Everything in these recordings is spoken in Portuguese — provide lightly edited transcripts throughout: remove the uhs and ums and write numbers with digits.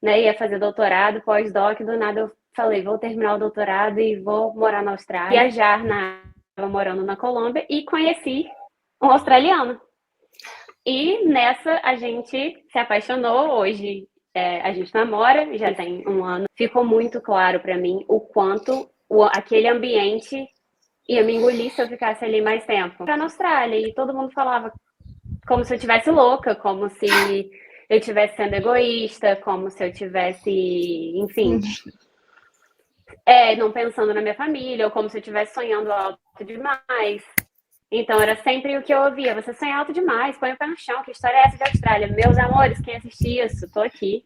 né? Ia fazer doutorado, pós-doc, do nada eu falei, vou terminar o doutorado e vou morar na Austrália. Estava morando na Colômbia e conheci um australiano. E nessa a gente se apaixonou. Hoje a gente namora, já tem um ano. Ficou muito claro para mim o quanto aquele ambiente ia me engolir se eu ficasse ali mais tempo. Na Austrália, e todo mundo falava como se eu estivesse louca, como se eu estivesse sendo egoísta, como se eu estivesse, enfim, não pensando na minha família, ou como se eu estivesse sonhando alto demais. Então era sempre o que eu ouvia: você sonha alto demais, põe o pé no chão, que história é essa de Austrália? Meus amores, quem assistiu isso, tô aqui,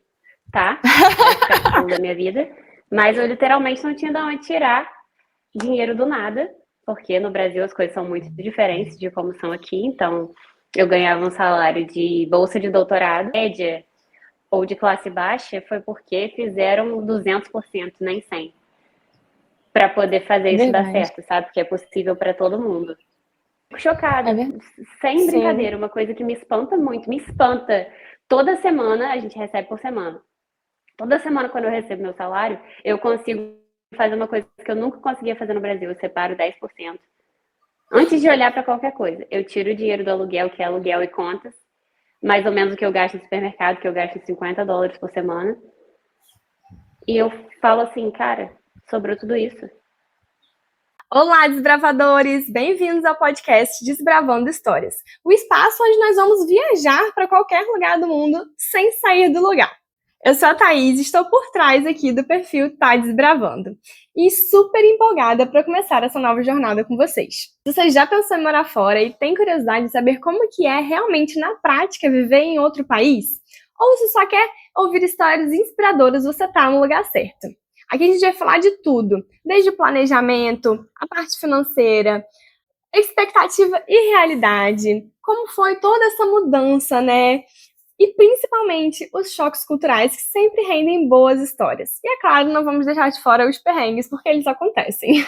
tá? Vai ficar da minha vida. Mas eu literalmente não tinha de onde tirar dinheiro do nada, porque no Brasil as coisas são muito diferentes de como são aqui. Então eu ganhava um salário de bolsa de doutorado, média ou de classe baixa, foi porque fizeram 200%, nem 100%, para poder fazer isso dar certo, sabe? Porque é possível para todo mundo. Fico chocada, sem brincadeira, uma coisa que me espanta muito, me espanta. Toda semana, a gente recebe por semana. Toda semana, quando eu recebo meu salário, eu consigo fazer uma coisa que eu nunca conseguia fazer no Brasil. Eu separo 10%. Antes de olhar para qualquer coisa, eu tiro o dinheiro do aluguel, que é aluguel e contas, mais ou menos o que eu gasto no supermercado, que eu gasto $50 por semana. E eu falo assim, cara, sobrou tudo isso. Olá, desbravadores! Bem-vindos ao podcast Desbravando Histórias, o espaço onde nós vamos viajar para qualquer lugar do mundo sem sair do lugar. Eu sou a Thaís e estou por trás aqui do perfil Tá Desbravando e super empolgada para começar essa nova jornada com vocês. Se você já pensou em morar fora e tem curiosidade de saber como que é realmente na prática viver em outro país, ou se só quer ouvir histórias inspiradoras, você tá no lugar certo. Aqui a gente vai falar de tudo, desde o planejamento, a parte financeira, expectativa e realidade, como foi toda essa mudança, né? E principalmente os choques culturais que sempre rendem boas histórias. E é claro, não vamos deixar de fora os perrengues, porque eles acontecem.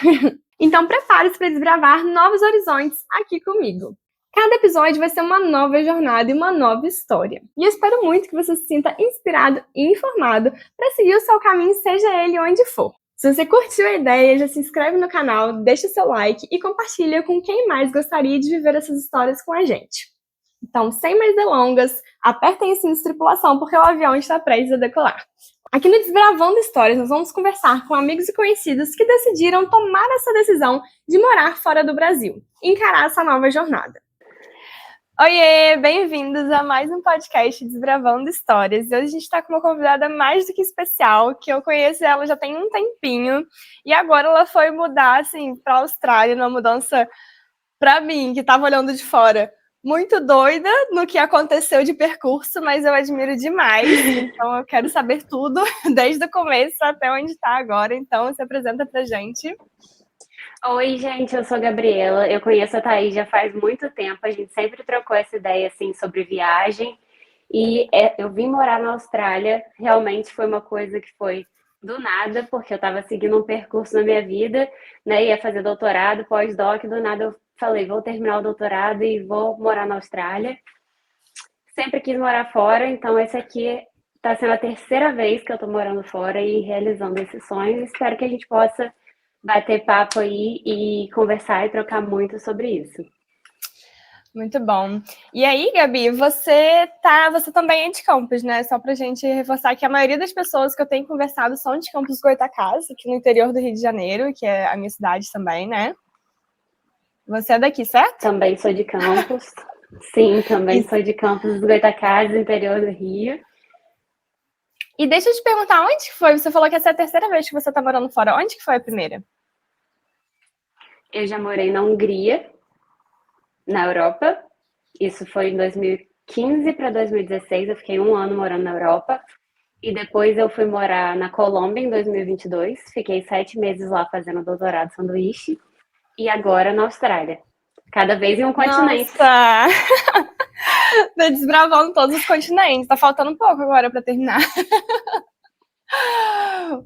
Então prepare-se para desbravar novos horizontes aqui comigo. Cada episódio vai ser uma nova jornada e uma nova história. E eu espero muito que você se sinta inspirado e informado para seguir o seu caminho, seja ele onde for. Se você curtiu a ideia, já se inscreve no canal, deixa seu like e compartilha com quem mais gostaria de viver essas histórias com a gente. Então, sem mais delongas, apertem o cinto de tripulação porque o avião está prestes a decolar. Aqui no Desbravando Histórias, nós vamos conversar com amigos e conhecidos que decidiram tomar essa decisão de morar fora do Brasil e encarar essa nova jornada. Oiê, bem-vindos a mais um podcast Desbravando Histórias. Hoje a gente está com uma convidada mais do que especial, que eu conheço ela já tem um tempinho, e agora ela foi mudar, assim, para a Austrália, uma mudança, para mim, que estava olhando de fora, muito doida no que aconteceu de percurso, mas eu admiro demais, então eu quero saber tudo, desde o começo até onde está agora, então se apresenta pra gente. Oi, gente, eu sou a Gabriela. Eu conheço a Thaís já faz muito tempo. A gente sempre trocou essa ideia assim sobre viagem. E eu vim morar na Austrália. Realmente foi uma coisa que foi do nada, porque eu estava seguindo um percurso na minha vida, né? Ia fazer doutorado, pós-doc. Do nada eu falei, vou terminar o doutorado e vou morar na Austrália. Sempre quis morar fora, então esse aqui está sendo a terceira vez que eu estou morando fora e realizando esse sonho. Espero que a gente possa bater papo aí e conversar e trocar muito sobre isso. Muito bom. E aí, Gabi, você também é de Campos, né? Só pra gente reforçar que a maioria das pessoas que eu tenho conversado são de Campos dos Goytacazes, aqui no interior do Rio de Janeiro, que é a minha cidade também, né? Você é daqui, certo? Também sou de Campos. Sim, também sou de Campos dos Goytacazes, interior do Rio. E deixa eu te perguntar, onde que foi? Você falou que essa é a terceira vez que você tá morando fora. Onde que foi a primeira? Eu já morei na Hungria, na Europa. Isso foi em 2015 para 2016. Eu fiquei um ano morando na Europa. E depois eu fui morar na Colômbia em 2022. Fiquei 7 meses lá fazendo doutorado sanduíche. E agora na Austrália. Cada vez em um continente. Nossa! Tô desbravando todos os continentes. Tá faltando um pouco agora pra terminar.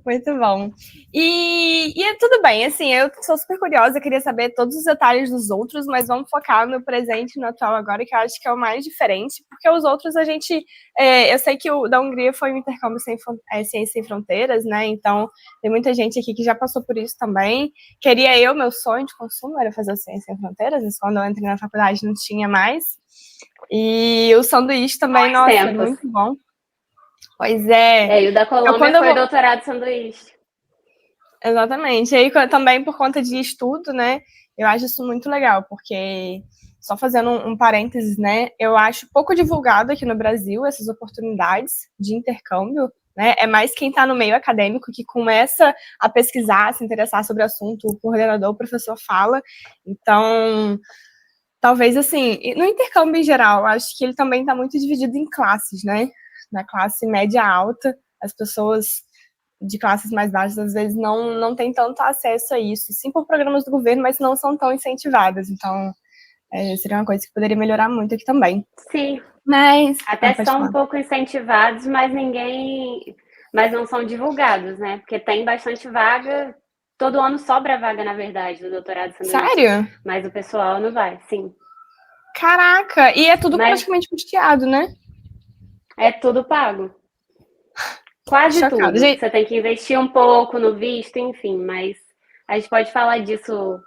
Muito bom. E tudo bem, assim, eu sou super curiosa, queria saber todos os detalhes dos outros, mas vamos focar no presente e no atual agora, que eu acho que é o mais diferente, porque os outros a gente... eu sei que o da Hungria foi um intercâmbio Ciência Sem Fronteiras, né? Então, tem muita gente aqui que já passou por isso também. Meu sonho de consumo era fazer o Ciência Sem Fronteiras, mas quando eu entrei na faculdade não tinha mais. E o sanduíche também, Bons nossa, tempos. muito bom. Pois é. E o da Colômbia foi doutorado sanduíche. Exatamente. E aí, também por conta de estudo, né? Eu acho isso muito legal, porque, só fazendo um parênteses, né? Eu acho pouco divulgado aqui no Brasil essas oportunidades de intercâmbio, né? É mais quem está no meio acadêmico que começa a pesquisar, se interessar sobre o assunto, o coordenador, o professor fala. Então, talvez, assim, no intercâmbio em geral, acho que ele também está muito dividido em classes, né? Na classe média alta, as pessoas de classes mais baixas, às vezes, não têm tanto acesso a isso. Sim, por programas do governo, mas não são tão incentivadas. Então, seria uma coisa que poderia melhorar muito aqui também. Sim. Mas... Até são um pouco incentivados, mas não são divulgados, né? Porque tem bastante vaga. Todo ano sobra vaga, na verdade, do doutorado sanduíche. Sério? Mas o pessoal não vai, sim. Caraca! E é tudo praticamente custeado, né? É tudo pago. Quase Chocada. tudo. Gente... Você tem que investir um pouco no visto, enfim, mas a gente pode falar disso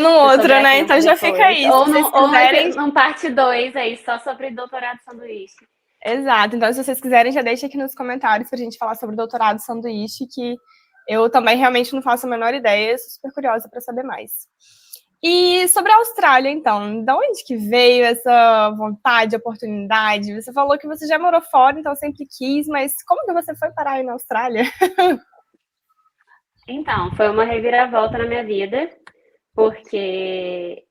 no outro, né? Então já depois. fica aí. Ou Se vocês quiserem... num parte 2 aí, só sobre doutorado sanduíche. Exato. Então, se vocês quiserem, já deixa aqui nos comentários pra gente falar sobre o doutorado sanduíche, que eu também realmente não faço a menor ideia, sou super curiosa para saber mais. E sobre a Austrália, então, de onde que veio essa vontade, oportunidade? Você falou que você já morou fora, então sempre quis, mas como que você foi parar aí na Austrália? Então, foi uma reviravolta na minha vida, porque,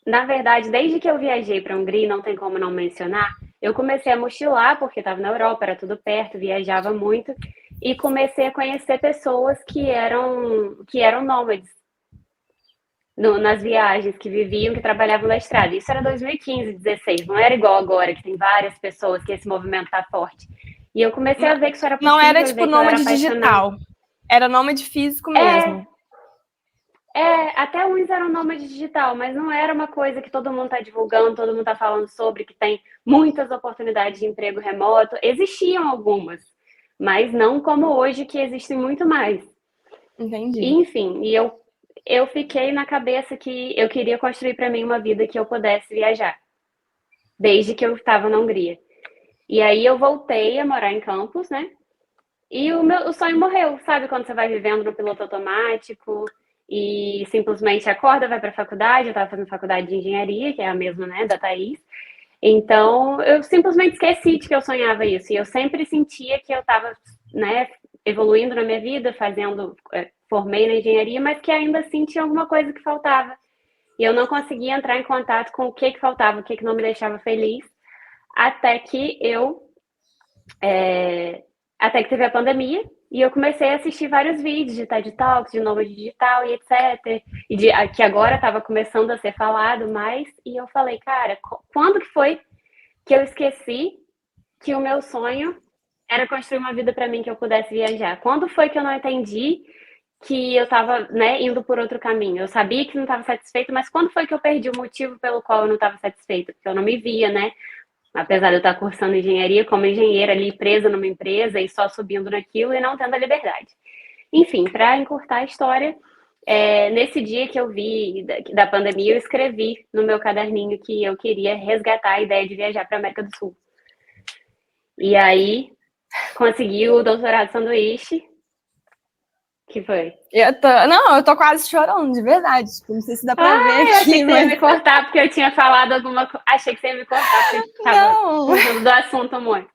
na verdade, desde que eu viajei para a Hungria, não tem como não mencionar, eu comecei a mochilar, porque estava na Europa, era tudo perto, viajava muito, e comecei a conhecer pessoas que eram nômades nas viagens, que viviam, que trabalhavam na estrada. Isso era 2015, 2016, não era igual agora, que tem várias pessoas, que esse movimento está forte. E eu comecei a ver que isso era possível. Não era tipo nômade digital, era nômade físico mesmo. Até uns eram nômade digital, mas não era uma coisa que todo mundo está divulgando, todo mundo está falando sobre, que tem muitas oportunidades de emprego remoto. Existiam algumas, mas não como hoje, que existem muito mais. Entendi. Enfim, e eu fiquei na cabeça que eu queria construir para mim uma vida que eu pudesse viajar, desde que eu estava na Hungria. E aí eu voltei a morar em Campos, né? E o sonho morreu, sabe? Quando você vai vivendo no piloto automático e simplesmente acorda, vai para a faculdade. Eu estava fazendo faculdade de engenharia, que é a mesma, né, da Thaís. Então, eu simplesmente esqueci de que eu sonhava isso. E eu sempre sentia que eu estava, né, evoluindo na minha vida, formei na engenharia, mas que ainda assim tinha alguma coisa que faltava. E eu não conseguia entrar em contato com o que faltava, o que não me deixava feliz, até que até que teve a pandemia, e eu comecei a assistir vários vídeos de TED Talks, de nômade digital e etc. Que agora estava começando a ser falado mais, e eu falei, cara, quando que foi que eu esqueci que o meu sonho era construir uma vida para mim que eu pudesse viajar? Quando foi que eu não entendi que eu estava, né, indo por outro caminho? Eu sabia que não estava satisfeita, mas quando foi que eu perdi o motivo pelo qual eu não estava satisfeita? Porque eu não me via, né? Apesar de eu estar cursando engenharia, como engenheira ali, presa numa empresa e só subindo naquilo e não tendo a liberdade. Enfim, para encurtar a história, nesse dia que eu vi da pandemia, eu escrevi no meu caderninho que eu queria resgatar a ideia de viajar para a América do Sul. E aí, consegui o doutorado sanduíche. Que foi? Eu tô quase chorando, de verdade. Não sei se dá pra ver aqui. Eu achei que você ia me cortar porque eu tinha falado alguma coisa. Achei que você ia me cortar porque eu tava fugindo do assunto muito.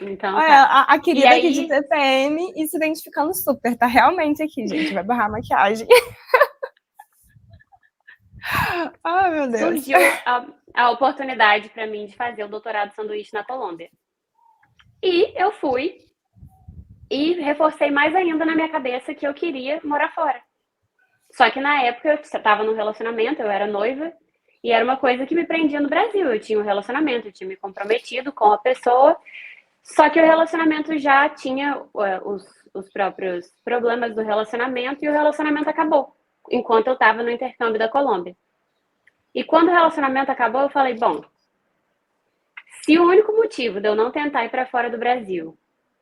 Então, tá. A querida aqui de TPM e se identificando super. Tá realmente aqui, gente. Vai barrar a maquiagem. Ai, meu Deus. Surgiu a oportunidade para mim de fazer o doutorado sanduíche na Colômbia. E eu fui e reforcei mais ainda na minha cabeça que eu queria morar fora. Só que na época eu estava num relacionamento, eu era noiva, e era uma coisa que me prendia no Brasil. Eu tinha um relacionamento, eu tinha me comprometido com a pessoa, Só que o relacionamento já tinha os próprios problemas do relacionamento e o relacionamento acabou, enquanto eu estava no intercâmbio da Colômbia. E quando o relacionamento acabou, eu falei, bom, se o único motivo de eu não tentar ir para fora do Brasil,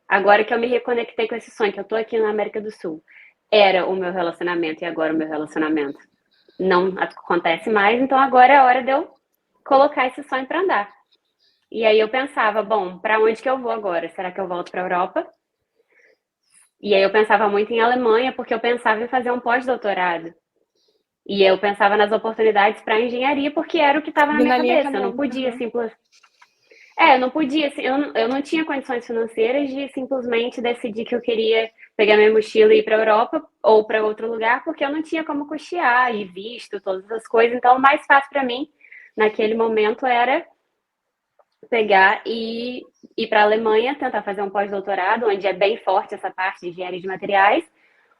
agora que eu me reconectei com esse sonho, que eu tô aqui na América do Sul, era o meu relacionamento e agora o meu relacionamento não acontece mais, então agora é a hora de eu colocar esse sonho para andar. E aí eu pensava, bom, para onde que eu vou agora? Será que eu volto para a Europa? E aí eu pensava muito em Alemanha, porque eu pensava em fazer um pós-doutorado. E eu pensava nas oportunidades para engenharia, porque era o que estava na minha cabeça. Eu não podia simplesmente. Eu não podia, assim, eu não tinha condições financeiras de simplesmente decidir que eu queria pegar minha mochila e ir para a Europa ou para outro lugar, porque eu não tinha como custear e visto, todas as coisas. Então, o mais fácil para mim, naquele momento, era pegar e ir para a Alemanha, tentar fazer um pós-doutorado, onde é bem forte essa parte de engenharia de materiais,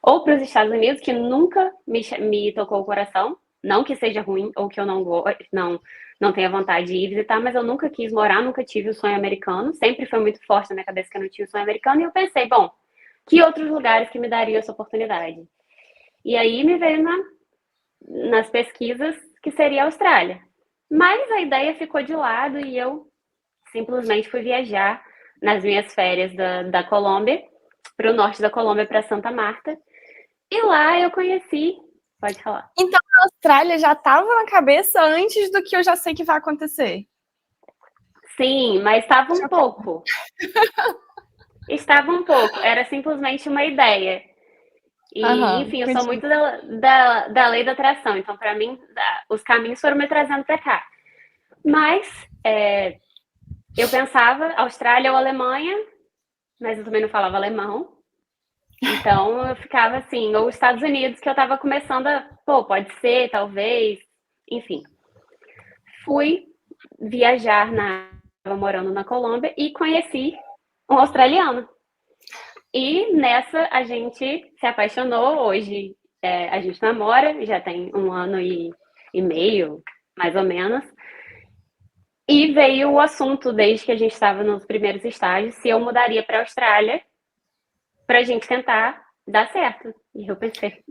ou para os Estados Unidos, que nunca me tocou o coração, não que seja ruim ou que eu não tenha vontade de ir visitar, mas eu nunca quis morar, nunca tive o sonho americano, sempre foi muito forte na minha cabeça que eu não tinha o sonho americano, e eu pensei, bom, que outros lugares que me dariam essa oportunidade? E aí me veio nas pesquisas que seria a Austrália. Mas a ideia ficou de lado e eu simplesmente fui viajar nas minhas férias da Colômbia, para o norte da Colômbia, para Santa Marta. E lá eu conheci. Pode falar. Então a Austrália já estava na cabeça antes do que eu já sei que vai acontecer. Sim, mas estava um pouco. Estava um pouco. Era simplesmente uma ideia. E, enfim, eu sou muito da lei da atração. Então, para mim, os caminhos foram me trazendo para cá. Mas eu pensava Austrália ou Alemanha, mas eu também não falava alemão. Então eu ficava assim, ou Estados Unidos, que eu tava começando pode ser, talvez, enfim. Fui viajar tava morando na Colômbia e conheci um australiano. E nessa a gente se apaixonou, hoje a gente namora, já tem 1 ano e meio, mais ou menos. E veio o assunto, desde que a gente estava nos primeiros estágios, se eu mudaria para a Austrália para a gente tentar dar certo. E eu pensei,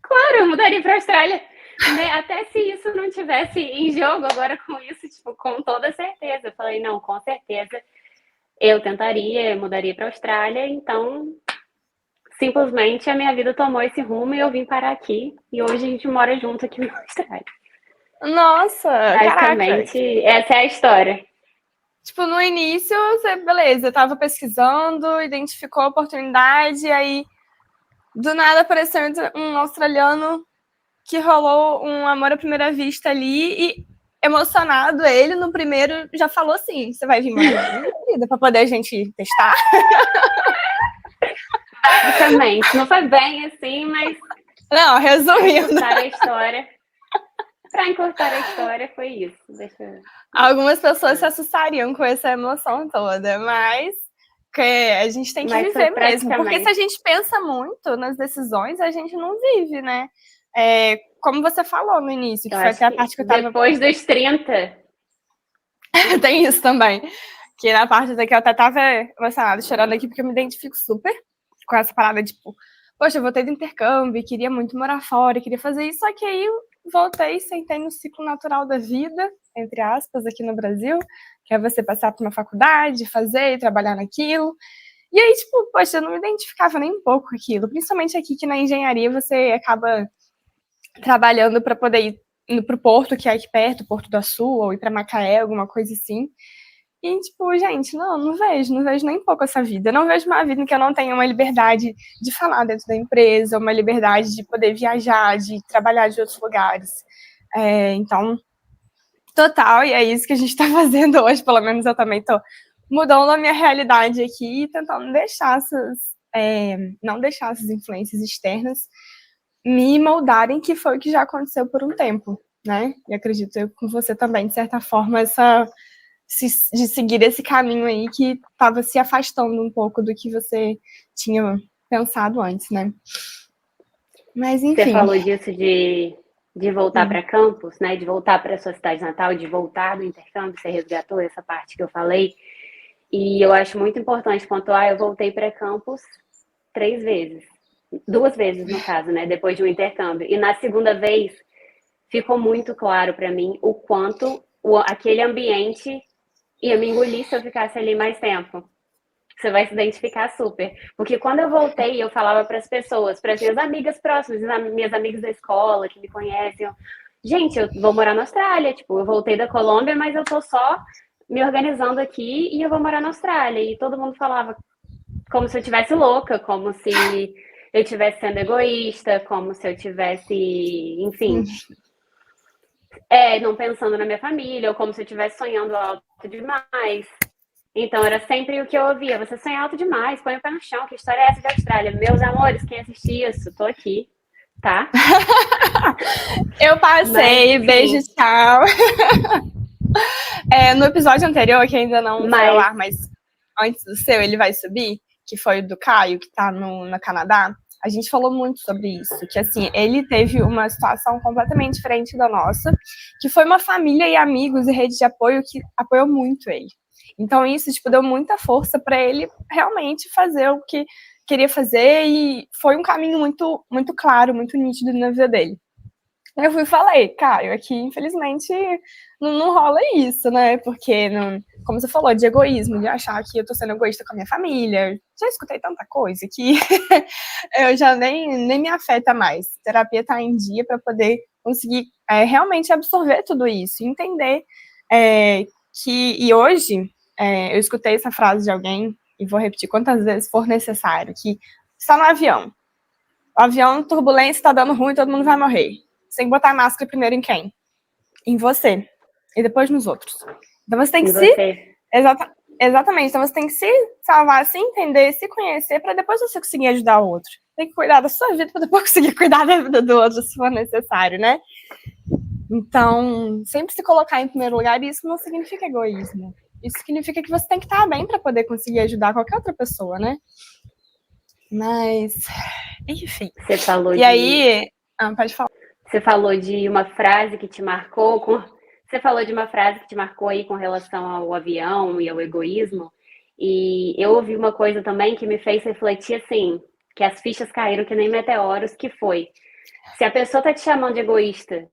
claro, eu mudaria para a Austrália. Até se isso não tivesse em jogo agora com isso, tipo, com toda certeza. Eu falei, não, com certeza eu tentaria, eu mudaria para a Austrália. Então, simplesmente a minha vida tomou esse rumo e eu vim parar aqui. E hoje a gente mora junto aqui na Austrália. Nossa, basicamente, caraca. Essa é a história. Tipo, no início, você, beleza, tava pesquisando, identificou a oportunidade, aí do nada apareceu um australiano que rolou um amor à primeira vista ali e emocionado, ele no primeiro já falou assim, você vai vir morar comigo, querida, pra poder a gente testar? Basicamente, não foi bem assim, mas... Não, resumindo. Para encurtar a história, foi isso. Algumas pessoas se assustariam com essa emoção toda, mas que a gente tem que viver mesmo. Porque se a gente pensa muito nas decisões, a gente não vive, né? Como você falou no início, que foi até a parte que eu tava... Depois dos 30. Tem isso também. Que na parte daqui eu até tava emocionada, chorando aqui, porque eu me identifico super com essa parada, tipo, poxa, eu voltei do intercâmbio, queria muito morar fora, queria fazer isso, só que aí eu voltei, sentei no ciclo natural da vida, entre aspas, aqui no Brasil, que é você passar por uma faculdade, fazer e trabalhar naquilo. E aí, tipo, poxa, eu não me identificava nem um pouco com aquilo, principalmente aqui que na engenharia você acaba trabalhando para poder ir pro Porto, que é aqui perto, Porto do Açu, ou ir para Macaé, alguma coisa assim. E, tipo, gente, não vejo nem um pouco essa vida. Eu não vejo uma vida em que eu não tenha uma liberdade de falar dentro da empresa, uma liberdade de poder viajar, de trabalhar de outros lugares. Então, total, e é isso que a gente está fazendo hoje, pelo menos eu também estou mudando a minha realidade aqui e tentando não deixar essas influências externas me moldarem, que foi o que já aconteceu por um tempo, né? E acredito eu com você também, de certa forma, de seguir esse caminho aí que estava se afastando um pouco do que você tinha pensado antes, né? Mas, enfim. Você falou disso de voltar para campus, né? De voltar para sua cidade natal, de voltar do intercâmbio, você resgatou essa parte que eu falei. E eu acho muito importante pontuar, eu voltei para campus 3 vezes. 2 vezes, no caso, né? Depois de um intercâmbio. E na segunda vez, ficou muito claro para mim o quanto aquele ambiente ia me engolir se eu ficasse ali mais tempo. Você vai se identificar super. Porque quando eu voltei, eu falava para as pessoas, para as minhas amigas próximas, minhas amigas da escola que me conhecem, gente, eu vou morar na Austrália. Tipo, eu voltei da Colômbia, mas eu tô só me organizando aqui e eu vou morar na Austrália. E todo mundo falava como se eu tivesse louca, como se eu estivesse sendo egoísta, como se eu tivesse, enfim, não pensando na minha família, ou como se eu estivesse sonhando alto demais. Então era sempre o que eu ouvia: você sonha alto demais, põe o pé no chão, que história é essa de Austrália? Meus amores, quem assistiu isso? Tô aqui, tá? Eu passei, Mas, beijo, enfim, tchau. No episódio anterior, que ainda não foi ao mas ar, mas antes do seu, ele vai subir, que foi o do Caio, que tá no Canadá. A gente falou muito sobre isso, que assim, ele teve uma situação completamente diferente da nossa, que foi uma família e amigos e rede de apoio que apoiou muito ele. Então isso, tipo, deu muita força para ele realmente fazer o que queria fazer e foi um caminho muito, muito claro, muito nítido na vida dele. Eu fui e falei, Caio, aqui infelizmente não rola isso, né? Porque, não, como você falou, de egoísmo, de achar que eu tô sendo egoísta com a minha família. Já escutei tanta coisa que eu já nem me afeta mais. A terapia tá em dia para poder conseguir realmente absorver tudo isso, entender que hoje eu escutei essa frase de alguém e vou repetir quantas vezes for necessário, que está no avião. O avião, turbulência, tá dando ruim, todo mundo vai morrer. Você tem que botar a máscara primeiro em quem? Em você. E depois nos outros. Então você tem que e se... você? Exatamente. Então você tem que se salvar, se entender, se conhecer, para depois você conseguir ajudar o outro. Tem que cuidar da sua vida para depois conseguir cuidar da vida do outro, se for necessário, né? Então, sempre se colocar em primeiro lugar, isso não significa egoísmo. Isso significa que você tem que estar bem para poder conseguir ajudar qualquer outra pessoa, né? Mas, enfim. Você falou E de aí... pode falar. Você falou de uma frase que te marcou Você falou de uma frase que te marcou aí com relação ao avião e ao egoísmo. E eu ouvi uma coisa também que me fez refletir assim, que as fichas caíram que nem meteoros, que foi: se a pessoa tá te chamando de egoísta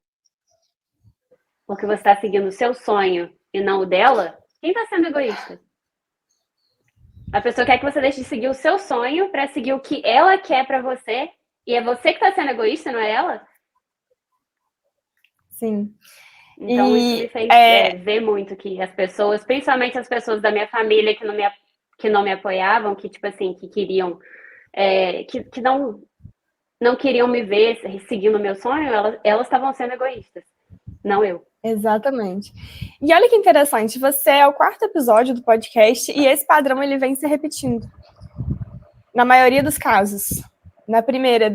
porque você está seguindo o seu sonho e não o dela, quem está sendo egoísta? A pessoa quer que você deixe de seguir o seu sonho para seguir o que ela quer para você, e é você que está sendo egoísta, não é ela? Sim. Então, isso me fez ver muito que as pessoas, principalmente as pessoas da minha família que não me apoiavam, que, tipo assim, que queriam, que não queriam me ver seguindo o meu sonho, elas estavam sendo egoístas, não eu. Exatamente. E olha que interessante, você é o 4º episódio do podcast e esse padrão ele vem se repetindo. Na maioria dos casos. Na primeira,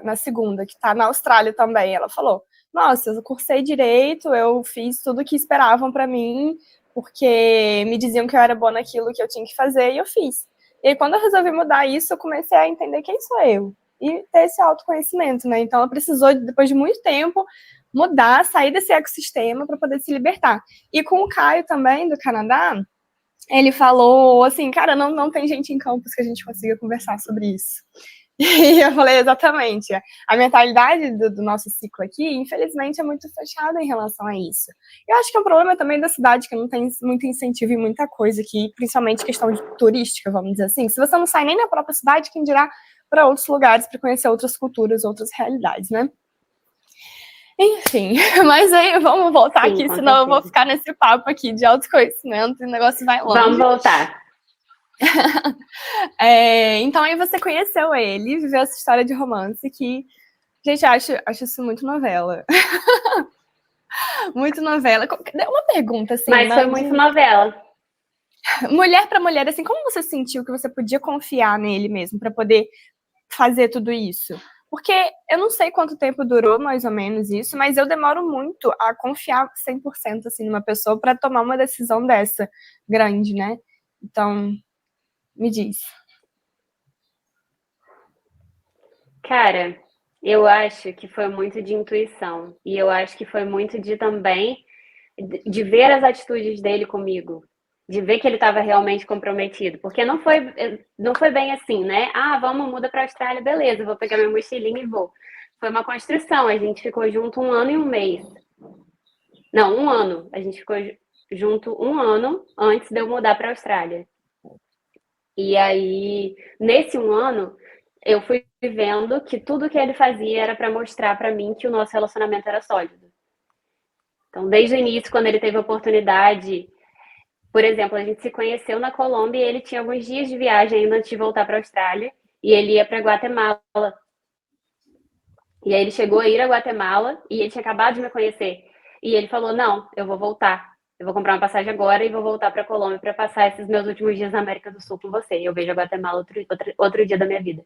na segunda, que está na Austrália também, ela falou: nossa, eu cursei direito, eu fiz tudo o que esperavam para mim, porque me diziam que eu era boa naquilo que eu tinha que fazer, e eu fiz. E aí, quando eu resolvi mudar isso, eu comecei a entender quem sou eu e ter esse autoconhecimento, né? Então, ela precisou, depois de muito tempo, mudar, sair desse ecossistema para poder se libertar. E com o Caio também, do Canadá, ele falou assim, cara, não tem gente em campus que a gente consiga conversar sobre isso. E eu falei, exatamente. A mentalidade do nosso ciclo aqui, infelizmente, é muito fechada em relação a isso. Eu acho que é um problema também da cidade, que não tem muito incentivo e muita coisa aqui, principalmente questão de turística, vamos dizer assim. Se você não sai nem na própria cidade, quem dirá para outros lugares, para conhecer outras culturas, outras realidades, né? Enfim, mas aí vamos voltar Sim, aqui, com senão eu vou certeza. ficar nesse papo aqui de autoconhecimento e o negócio vai Vamos longe. voltar. Então aí você conheceu ele, viveu essa história de romance que, gente, acho isso muito novela. Muito novela. Uma pergunta, assim, Mas foi muito novela. mulher para mulher, assim, como você sentiu que você podia confiar nele mesmo para poder fazer tudo isso? Porque eu não sei quanto tempo durou mais ou menos isso, mas eu demoro muito a confiar 100% assim numa pessoa para tomar uma decisão dessa grande, né? Então, me diz. Cara, eu acho que foi muito de intuição. E eu acho que foi muito de também de ver as atitudes dele comigo. de ver que ele estava realmente comprometido, porque não foi bem assim, né? Ah, vamos, muda para a Austrália, beleza, vou pegar minha mochilinha e vou. Foi uma construção, a gente ficou junto 1 ano e 1 mês. Não, 1 ano. A gente ficou junto 1 ano antes de eu mudar para a Austrália. E aí, nesse 1 ano, eu fui vendo que tudo que ele fazia era para mostrar para mim que o nosso relacionamento era sólido. Então, desde o início, quando ele teve a oportunidade, por exemplo, a gente se conheceu na Colômbia e ele tinha alguns dias de viagem ainda antes de voltar para a Austrália, e ele ia para Guatemala. E aí ele chegou a ir a Guatemala e ele tinha acabado de me conhecer. E ele falou: "Não, eu vou voltar. Eu vou comprar uma passagem agora e vou voltar para a Colômbia para passar esses meus últimos dias na América do Sul com você. E eu vejo a Guatemala outro dia da minha vida."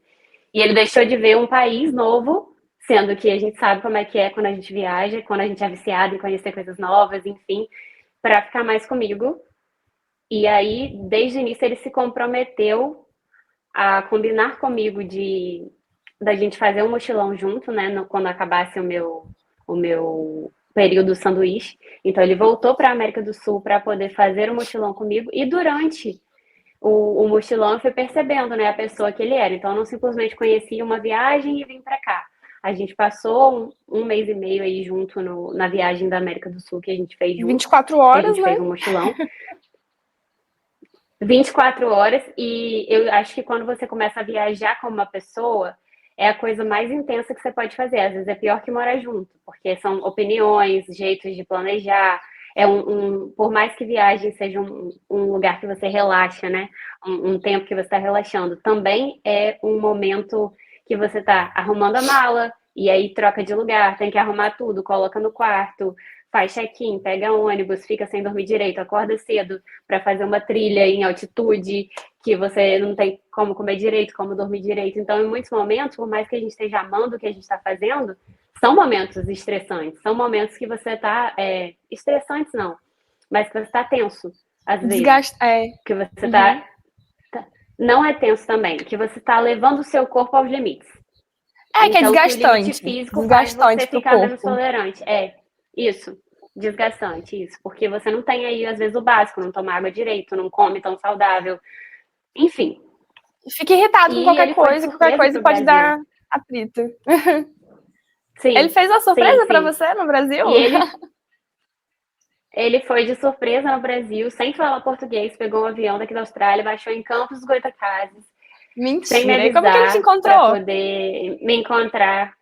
E ele deixou de ver um país novo, sendo que a gente sabe como é que é quando a gente viaja, quando a gente é viciado em conhecer coisas novas, enfim, para ficar mais comigo. E aí, desde o início, ele se comprometeu a combinar comigo da gente fazer um mochilão junto, né? Quando acabasse o meu período sanduíche. Então, ele voltou para a América do Sul para poder fazer o mochilão comigo. E durante o mochilão, eu fui percebendo, né, a pessoa que ele era. Então, eu não simplesmente conhecia uma viagem e vim para cá. A gente passou um mês e meio aí junto na viagem da América do Sul que a gente fez junto. 24 horas, a gente fez um mochilão. 24 horas, e eu acho que quando você começa a viajar com uma pessoa, é a coisa mais intensa que você pode fazer. Às vezes é pior que morar junto, porque são opiniões, jeitos de planejar. Por mais que viagem seja um lugar que você relaxa, né? Um tempo que você está relaxando, também é um momento que você está arrumando a mala, e aí troca de lugar, tem que arrumar tudo, coloca no quarto, faz check-in, pega ônibus, fica sem dormir direito, acorda cedo para fazer uma trilha em altitude, que você não tem como comer direito, como dormir direito. Então, em muitos momentos, por mais que a gente esteja amando o que a gente está fazendo, são momentos estressantes, são momentos que você está... estressantes não, mas que você está tenso, às vezes. Que você está... Não é tenso também, que você está levando o seu corpo aos limites. Que é desgastante. Que o limite físico faz você ficar menos tolerante. Isso, desgastante, isso. Porque você não tem aí, às vezes, o básico, não toma água direito, não come tão saudável. Enfim. Fica irritado com qualquer coisa pode dar atrito. Sim. Ele fez uma surpresa para você no Brasil? E ele foi de surpresa no Brasil, sem falar português, pegou um avião daqui da Austrália, baixou em Campos dos Goytacazes. Mentira, sem me avisar, como que ele te encontrou? Pra poder me encontrar.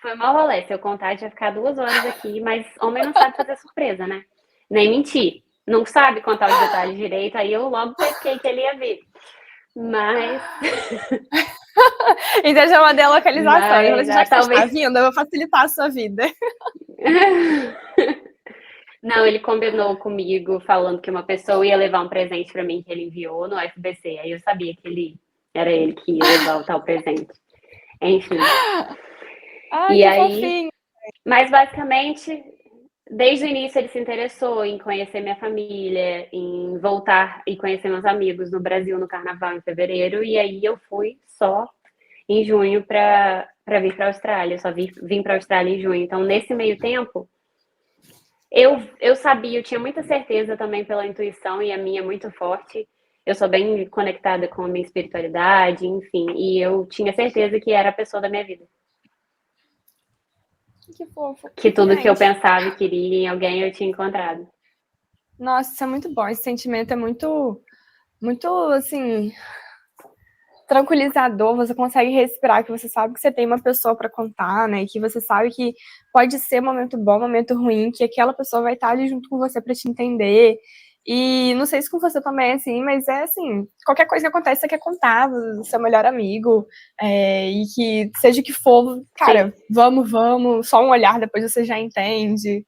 Foi mal rolê. Se eu contar, a gente vai ficar 2 horas aqui, mas homem não sabe fazer surpresa, né? Nem mentir. Não sabe contar os detalhes direito, aí eu logo pesquei que ele ia vir. Mas... Então já mandei a localização. Já que talvez... você está vindo, eu vou facilitar a sua vida. Não, ele combinou comigo, falando que uma pessoa ia levar um presente para mim que ele enviou no FBC. Aí eu sabia que era ele que ia levar o tal presente. Enfim. Que fofinho. Mas basicamente, desde o início ele se interessou em conhecer minha família, em voltar e conhecer meus amigos no Brasil no Carnaval em fevereiro. E aí eu fui só em junho para vir para a Austrália. Eu só vim para a Austrália em junho. Então, nesse meio tempo, eu sabia, eu tinha muita certeza também pela intuição, e a minha é muito forte. Eu sou bem conectada com a minha espiritualidade, enfim. E eu tinha certeza que era a pessoa da minha vida. Que fofo. Que tudo que eu pensava e queria em alguém eu tinha encontrado. Nossa, isso é muito bom. Esse sentimento é muito, muito, assim, tranquilizador. Você consegue respirar, que você sabe que você tem uma pessoa para contar, né? Que você sabe que pode ser um momento bom, um momento ruim, que aquela pessoa vai estar ali junto com você para te entender. E não sei se com você também é assim, mas é assim, qualquer coisa que acontece, você quer contar do seu melhor amigo, e que seja o que for, cara, sim, vamos, só um olhar depois você já entende.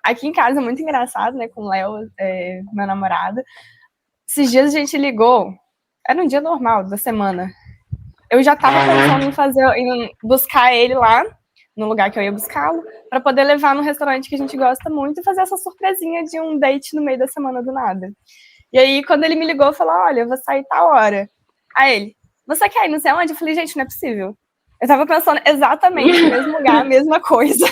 Aqui em casa é muito engraçado, né, com o Léo, meu namorado. Esses dias a gente ligou, era um dia normal da semana. Eu já tava pensando em buscar ele lá, no lugar que eu ia buscá-lo, para poder levar no restaurante que a gente gosta muito e fazer essa surpresinha de um date no meio da semana do nada. E aí, quando ele me ligou, falou, olha, eu vou sair tal hora. Aí ele, você quer ir não sei onde? Eu falei, gente, não é possível. Eu tava pensando exatamente no mesmo lugar, a mesma coisa.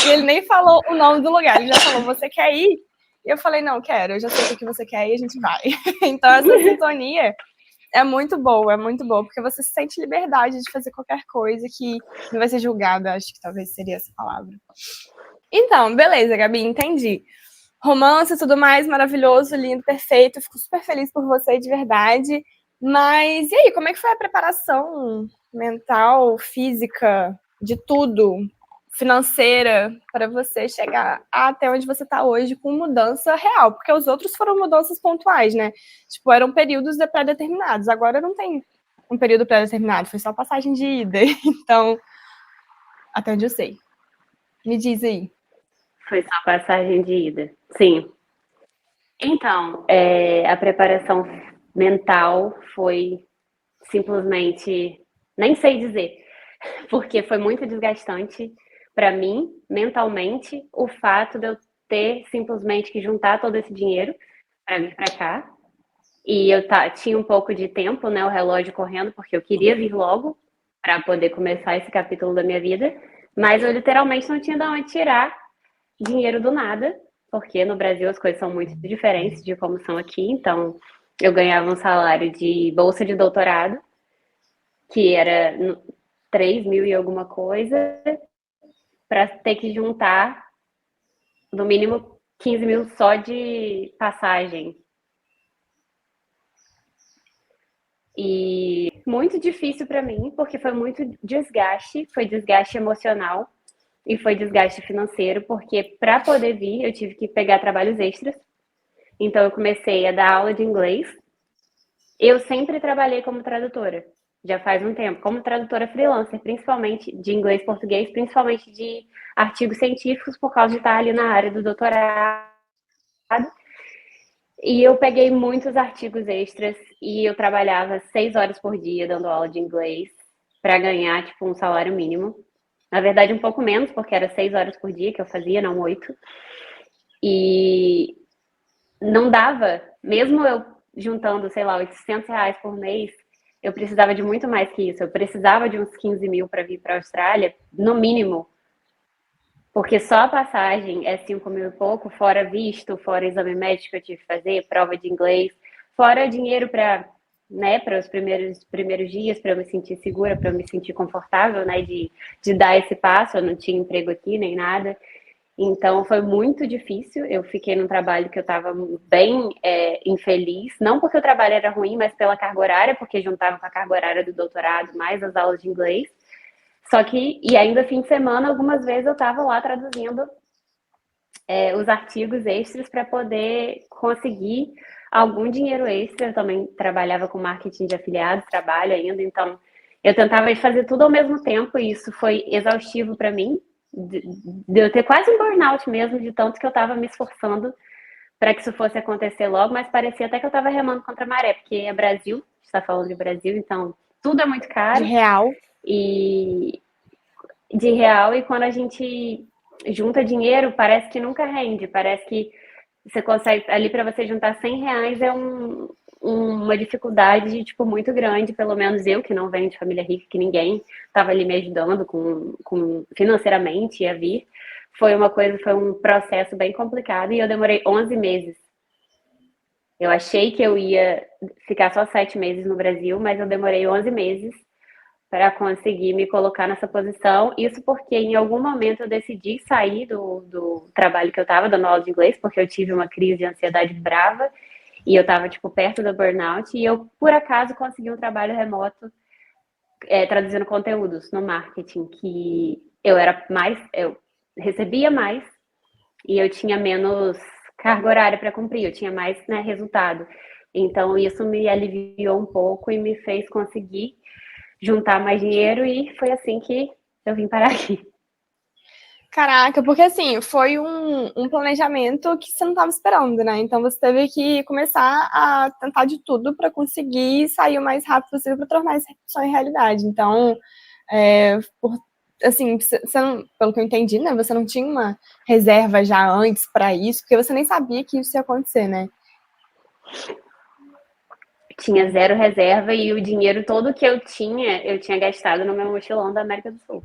E ele nem falou o nome do lugar, ele já falou, você quer ir? E eu falei, não, quero, eu já sei o que você quer e a gente vai. Então, essa sintonia é muito boa, porque você sente liberdade de fazer qualquer coisa que não vai ser julgada, acho que talvez seria essa palavra. Então, beleza, Gabi, entendi. Romance e tudo mais, maravilhoso, lindo, perfeito. Fico super feliz por você, de verdade. Mas, e aí, como é que foi a preparação mental, física, de tudo, financeira, para você chegar até onde você está hoje com mudança real? Porque os outros foram mudanças pontuais, né? Tipo, eram períodos pré-determinados. Agora não tem um período pré-determinado, foi só passagem de ida. Então, até onde eu sei. Me diz aí. Foi só passagem de ida. Sim. Então, a preparação mental foi simplesmente, nem sei dizer, porque foi muito desgastante para mim, mentalmente, o fato de eu ter simplesmente que juntar todo esse dinheiro para vir para cá. E eu tinha um pouco de tempo, né, o relógio correndo, porque eu queria vir logo para poder começar esse capítulo da minha vida, mas eu literalmente não tinha de onde tirar dinheiro do nada, porque no Brasil as coisas são muito diferentes de como são aqui. Então, eu ganhava um salário de bolsa de doutorado, que era 3 mil e alguma coisa, para ter que juntar no mínimo 15 mil só de passagem. E muito difícil para mim, porque foi muito desgaste, foi desgaste emocional e foi desgaste financeiro, porque para poder vir eu tive que pegar trabalhos extras. Então eu comecei a dar aula de inglês. Eu sempre trabalhei como tradutora, já faz um tempo, como tradutora freelancer, principalmente de inglês e português, principalmente de artigos científicos, por causa de estar ali na área do doutorado. E eu peguei muitos artigos extras e eu trabalhava 6 horas por dia dando aula de inglês para ganhar, tipo, um salário mínimo. Na verdade, um pouco menos, porque era 6 horas por dia que eu fazia, não 8. E não dava, mesmo eu juntando, sei lá, R$ 800 por mês, eu precisava de muito mais que isso. Eu precisava de uns 15 mil para vir para a Austrália, no mínimo. Porque só a passagem é 5 mil e pouco, fora visto, fora exame médico que eu tive que fazer, prova de inglês, fora dinheiro para, né, para os primeiros dias, para eu me sentir segura, para eu me sentir confortável, né, de dar esse passo. Eu não tinha emprego aqui nem nada. Então foi muito difícil. Eu fiquei num trabalho que eu estava bem infeliz, não porque o trabalho era ruim, mas pela carga horária, porque juntava com a carga horária do doutorado, mais as aulas de inglês. Só que, e ainda fim de semana, algumas vezes eu estava lá traduzindo os artigos extras para poder conseguir algum dinheiro extra. Eu também trabalhava com marketing de afiliados, trabalho ainda, então eu tentava fazer tudo ao mesmo tempo e isso foi exaustivo para mim, de eu ter quase um burnout mesmo, de tanto que eu estava me esforçando para que isso fosse acontecer logo, mas parecia até que eu estava remando contra a maré, porque é Brasil, a gente está falando de Brasil, então tudo é muito caro. De real. E de real, e quando a gente junta dinheiro, parece que nunca rende, parece que você consegue, ali para você juntar R$ 100 é uma dificuldade, tipo, muito grande, pelo menos eu, que não venho de família rica, que ninguém estava ali me ajudando com financeiramente a vir, foi um processo bem complicado e eu demorei 11 meses. Eu achei que eu ia ficar só 7 meses no Brasil, mas eu demorei 11 meses para conseguir me colocar nessa posição. Isso porque em algum momento eu decidi sair do trabalho que eu estava dando aula de inglês, porque eu tive uma crise de ansiedade brava e eu estava tipo perto do burnout, e eu por acaso consegui um trabalho remoto traduzindo conteúdos no marketing, que eu recebia mais e eu tinha menos carga horária para cumprir, eu tinha mais, né, resultado. Então isso me aliviou um pouco e me fez conseguir juntar mais dinheiro, e foi assim que eu vim parar aqui. Caraca, porque assim, foi um planejamento que você não estava esperando, né? Então você teve que começar a tentar de tudo para conseguir sair o mais rápido possível para tornar esse sonho realidade. Então, assim, você não, pelo que eu entendi, né? Você não tinha uma reserva já antes para isso, porque você nem sabia que isso ia acontecer, né? Tinha zero reserva e o dinheiro todo que eu tinha gastado no meu mochilão da América do Sul.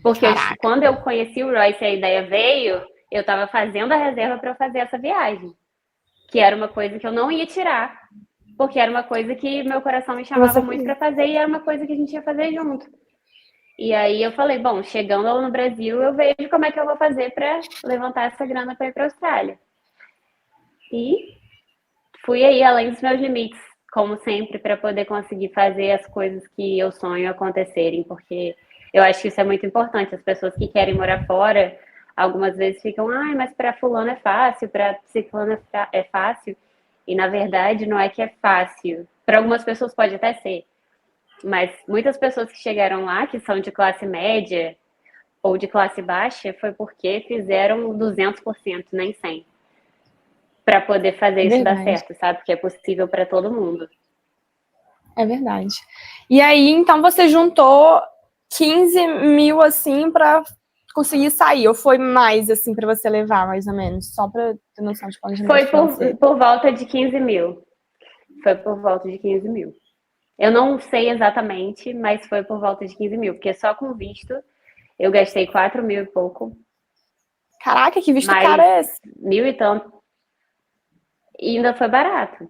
Porque quando eu conheci o Royce e a ideia veio, eu estava fazendo a reserva para eu fazer essa viagem, que era uma coisa que eu não ia tirar, porque era uma coisa que meu coração me chamava muito para fazer e era uma coisa que a gente ia fazer junto. E aí eu falei, bom, chegando lá no Brasil, eu vejo como é que eu vou fazer para levantar essa grana para ir para a Austrália. E fui aí além dos meus limites, como sempre, para poder conseguir fazer as coisas que eu sonho acontecerem, porque eu acho que isso é muito importante. As pessoas que querem morar fora, algumas vezes ficam, ai, mas para fulano é fácil, para ciclano é fácil. E na verdade não é que é fácil. Para algumas pessoas pode até ser, mas muitas pessoas que chegaram lá, que são de classe média ou de classe baixa, foi porque fizeram 200%, nem 100%, para poder fazer isso dar certo, sabe? Porque é possível para todo mundo. É verdade. E aí, então, você juntou 15 mil, assim, para conseguir sair? Ou foi mais, assim, para você levar, mais ou menos? Só para ter noção de planejamento financeiro. Foi por volta de 15 mil. Foi por volta de 15 mil. Eu não sei exatamente, mas foi por volta de 15 mil, porque só com visto eu gastei 4 mil e pouco. Caraca, que visto caro é esse? 1.000 e tanto. E ainda foi barato.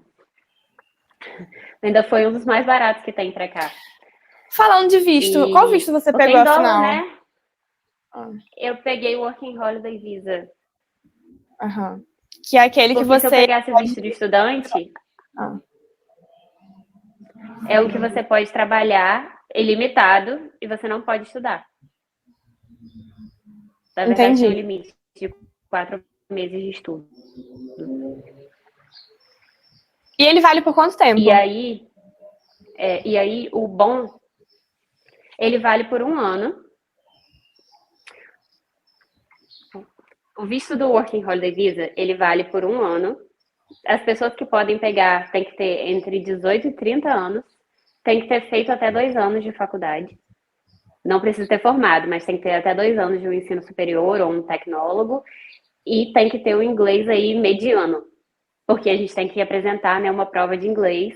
Ainda foi um dos mais baratos que tem pra cá. Falando de visto, qual visto você pegou afinal? Né? Eu peguei o Working Holiday Visa. Que é aquele que você... se eu pegasse o visto de estudante, é o que você pode trabalhar ilimitado e você não pode estudar. Na verdade, tem um limite de 4 meses de estudo. E ele vale por quanto tempo? E aí o bom, ele vale por 1 ano. O visto do Working Holiday Visa, ele vale por 1 ano. As pessoas que podem pegar tem que ter entre 18 e 30 anos. Tem que ter feito até 2 anos de faculdade. Não precisa ter formado, mas tem que ter até 2 anos de um ensino superior ou um tecnólogo. E tem que ter o inglês aí mediano. Porque a gente tem que apresentar, né, uma prova de inglês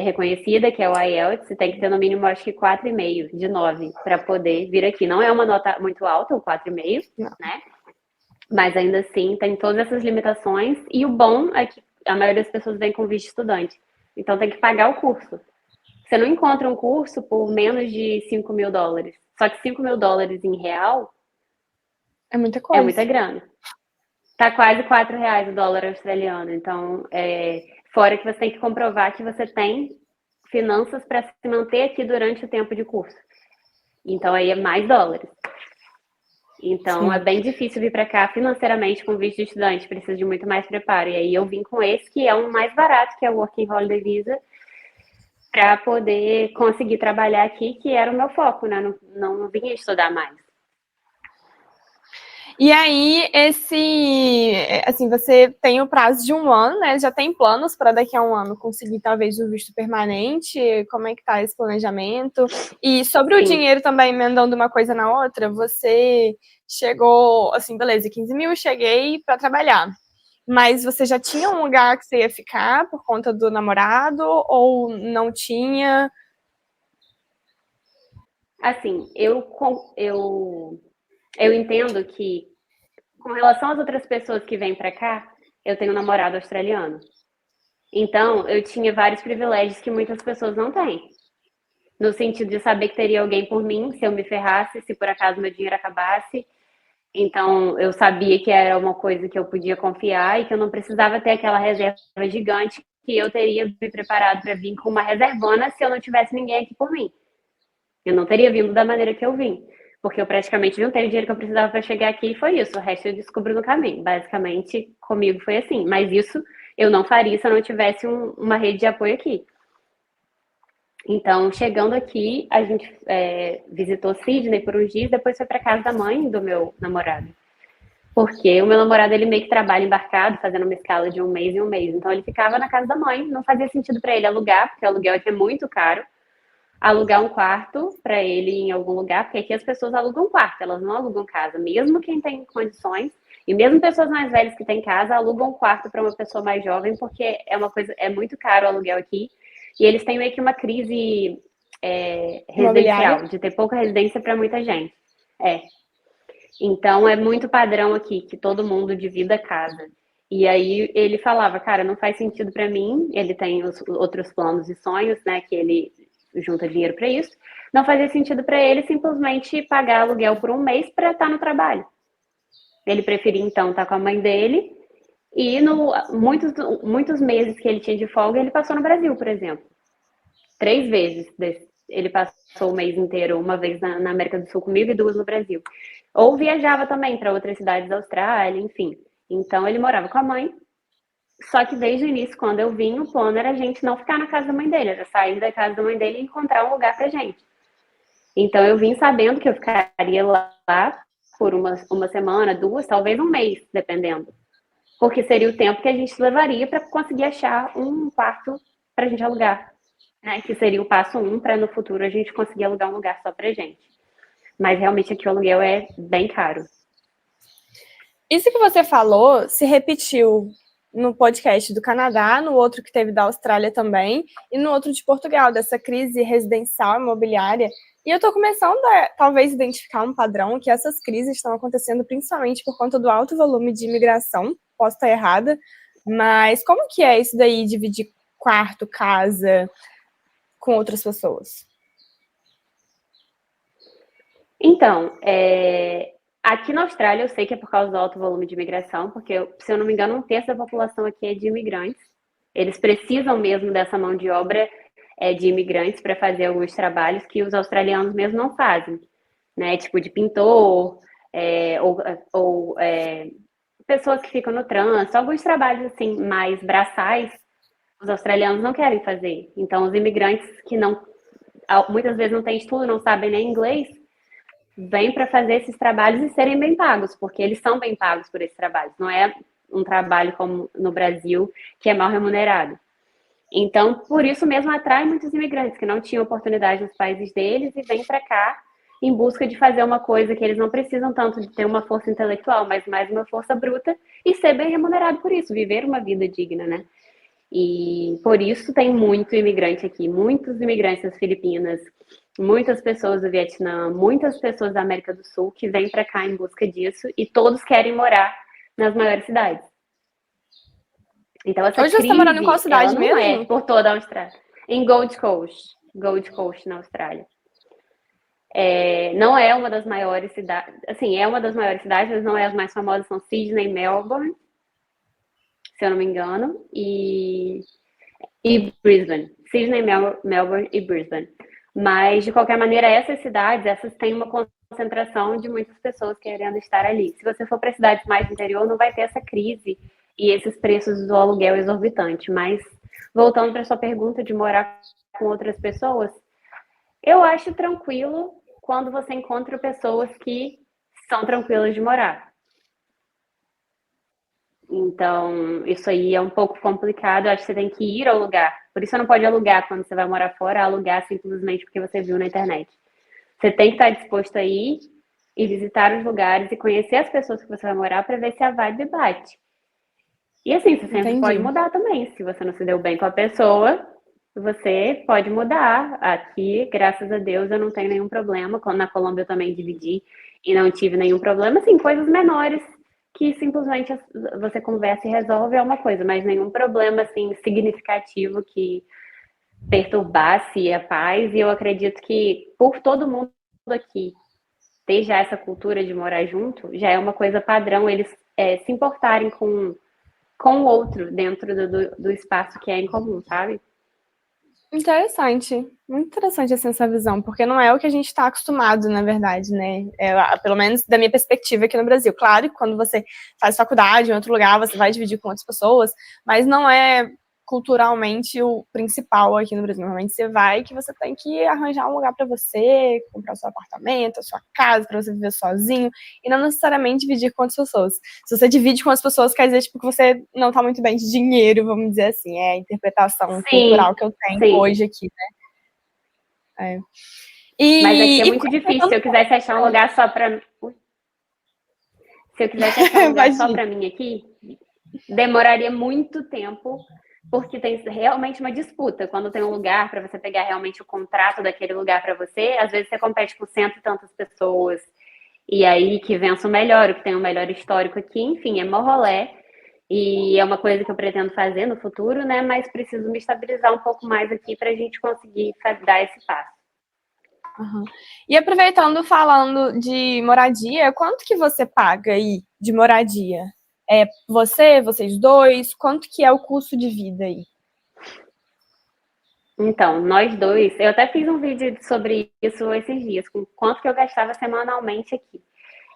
reconhecida, que é o IELTS, e tem que ter no mínimo, acho que 4,5 de 9 para poder vir aqui. Não é uma nota muito alta, o 4,5, né? Mas ainda assim tem todas essas limitações. E o bom é que a maioria das pessoas vem com visto estudante. Então tem que pagar o curso. Você não encontra um curso por menos de 5 mil dólares. Só que 5 mil dólares em real é muita coisa. É muita grana. Tá quase 4 reais o dólar australiano. Então, fora que você tem que comprovar que você tem finanças para se manter aqui durante o tempo de curso. Então, aí é mais dólares. Então, é bem difícil vir para cá financeiramente com visto de estudante. Precisa de muito mais preparo. E aí, eu vim com esse, que é um mais barato, que é o Working Holiday Visa, para poder conseguir trabalhar aqui, que era o meu foco, né? Não vinha estudar mais. E aí, assim, você tem o prazo de 1 ano, né? Já tem planos para daqui a 1 ano conseguir talvez o visto permanente? Como é que tá esse planejamento? E sobre o dinheiro também, emendando uma coisa na outra, você chegou, assim, beleza, 15 mil, cheguei para trabalhar. Mas você já tinha um lugar que você ia ficar por conta do namorado ou não tinha? Assim, eu entendo que, com relação às outras pessoas que vêm para cá, eu tenho um namorado australiano. Então, eu tinha vários privilégios que muitas pessoas não têm. No sentido de saber que teria alguém por mim, se eu me ferrasse, se por acaso meu dinheiro acabasse. Então, eu sabia que era uma coisa que eu podia confiar e que eu não precisava ter aquela reserva gigante que eu teria me preparado para vir com uma reservona se eu não tivesse ninguém aqui por mim. Eu não teria vindo da maneira que eu vim, porque eu praticamente juntei o dinheiro que eu precisava para chegar aqui e foi isso. O resto eu descubro no caminho. Basicamente, comigo foi assim. Mas isso eu não faria se eu não tivesse uma rede de apoio aqui. Então, chegando aqui, a gente visitou Sydney por uns dias, depois foi para casa da mãe do meu namorado. Porque o meu namorado, ele meio que trabalha embarcado, fazendo uma escala de 1 mês em 1 mês. Então, ele ficava na casa da mãe. Não fazia sentido para ele alugar, porque o aluguel aqui é muito caro. Alugar um quarto para ele em algum lugar, porque aqui as pessoas alugam quarto, elas não alugam casa. Mesmo quem tem condições, e mesmo pessoas mais velhas que têm casa, alugam um quarto para uma pessoa mais jovem, porque é muito caro o aluguel aqui. E eles têm meio que uma crise residencial, de ter pouca residência para muita gente. Então é muito padrão aqui que todo mundo divida casa. E aí ele falava, cara, não faz sentido para mim. Ele tem os outros planos e sonhos, né? Que ele junta dinheiro para isso. Não fazia sentido para ele simplesmente pagar aluguel por um mês para estar no trabalho. Ele preferia então estar com a mãe dele e muitos meses que ele tinha de folga ele passou no Brasil, por exemplo. 3 vezes ele passou o mês inteiro, uma vez na América do Sul comigo e 2 no Brasil. Ou viajava também para outras cidades da Austrália, enfim. Então ele morava com a mãe. Só que desde o início, quando eu vim, o plano era a gente não ficar na casa da mãe dele, era sair da casa da mãe dele e encontrar um lugar pra gente. Então eu vim sabendo que eu ficaria lá por uma semana, 2, talvez um mês, dependendo. Porque seria o tempo que a gente levaria para conseguir achar um quarto pra gente alugar. Né? Que seria o passo 1 para no futuro a gente conseguir alugar um lugar só pra gente. Mas realmente aqui o aluguel é bem caro. Isso que você falou se repetiu no podcast do Canadá, no outro que teve da Austrália também, e no outro de Portugal, dessa crise residencial imobiliária. E eu estou começando a, talvez, identificar um padrão que essas crises estão acontecendo principalmente por conta do alto volume de imigração. Posso estar errada, mas como que é isso daí, dividir quarto, casa com outras pessoas? Então, aqui na Austrália eu sei que é por causa do alto volume de imigração, porque, se eu não me engano, 1/3 da população aqui é de imigrantes. Eles precisam mesmo dessa mão de obra de imigrantes para fazer alguns trabalhos que os australianos mesmo não fazem, né? Tipo de pintor, ou pessoas que ficam no trânsito, alguns trabalhos assim mais braçais, os australianos não querem fazer. Então, os imigrantes que muitas vezes não têm estudo, não sabem nem inglês, vêm para fazer esses trabalhos e serem bem pagos, porque eles são bem pagos por esses trabalhos. Não é um trabalho como no Brasil, que é mal remunerado. Então, por isso mesmo atrai muitos imigrantes que não tinham oportunidade nos países deles e vêm para cá em busca de fazer uma coisa que eles não precisam tanto de ter uma força intelectual, mas mais uma força bruta e ser bem remunerado por isso, viver uma vida digna, né? E por isso tem muito imigrante aqui, muitos imigrantes das Filipinas, muitas pessoas do Vietnã, muitas pessoas da América do Sul que vêm para cá em busca disso e todos querem morar nas maiores cidades. Então essa Hoje você está morando em qual cidade ela não mesmo? é por toda a Austrália. Em Gold Coast, na Austrália. Não é uma das maiores cidades, assim, é uma das maiores cidades, mas não é as mais famosas, são Sydney e Melbourne, se eu não me engano, e Brisbane. Sydney, Melbourne e Brisbane. Mas, de qualquer maneira, essas cidades, essas têm uma concentração de muitas pessoas querendo estar ali. Se você for para cidades mais interior, não vai ter essa crise e esses preços do aluguel exorbitantes. Mas, voltando para sua pergunta de morar com outras pessoas, eu acho tranquilo quando você encontra pessoas que são tranquilas de morar. Então, isso aí é um pouco complicado. Eu acho que você tem que ir ao lugar. Por isso você não pode alugar quando você vai morar fora, alugar simplesmente porque você viu na internet. Você tem que estar disposto a ir e visitar os lugares e conhecer as pessoas que você vai morar para ver se a vibe bate. E assim, você sempre Entendi. pode mudar também. Se você não se deu bem com a pessoa, você pode mudar. Aqui, graças a Deus, eu não tenho nenhum problema. Na Colômbia eu também dividi e não tive nenhum problema. Assim, coisas menores que simplesmente você conversa e resolve é uma coisa, mas nenhum problema assim significativo que perturbasse a paz. E eu acredito que por todo mundo aqui ter já essa cultura de morar junto, já é uma coisa padrão eles se importarem com o outro dentro do espaço que é em comum, sabe? Interessante, muito interessante assim, essa visão, porque não é o que a gente está acostumado, na verdade, né? Pelo menos da minha perspectiva aqui no Brasil. Claro que quando você faz faculdade em outro lugar, você vai dividir com outras pessoas, mas não é culturalmente o principal aqui no Brasil. Normalmente você vai que você tem que arranjar um lugar para você, comprar seu apartamento, a sua casa, para você viver sozinho, e não necessariamente dividir com outras pessoas. Se você divide com as pessoas, quer dizer tipo, que você não tá muito bem de dinheiro, vamos dizer assim. É a interpretação cultural que eu tenho hoje aqui, né? Mas aqui é muito difícil. Se eu quisesse achar um lugar só para só para mim aqui, demoraria muito tempo, porque tem realmente uma disputa. Quando tem um lugar para você pegar realmente o contrato daquele lugar para você, às vezes você compete com 100 e tantas pessoas. E aí que vença o melhor, o que tem o melhor histórico aqui, enfim, é mó rolê. E é uma coisa que eu pretendo fazer no futuro, né? Mas preciso me estabilizar um pouco mais aqui para a gente conseguir dar esse passo. Uhum. E aproveitando, falando de moradia, quanto que você paga aí de moradia? É vocês dois, quanto que é o custo de vida aí? Então, nós dois, eu até fiz um vídeo sobre isso esses dias, com quanto que eu gastava semanalmente aqui.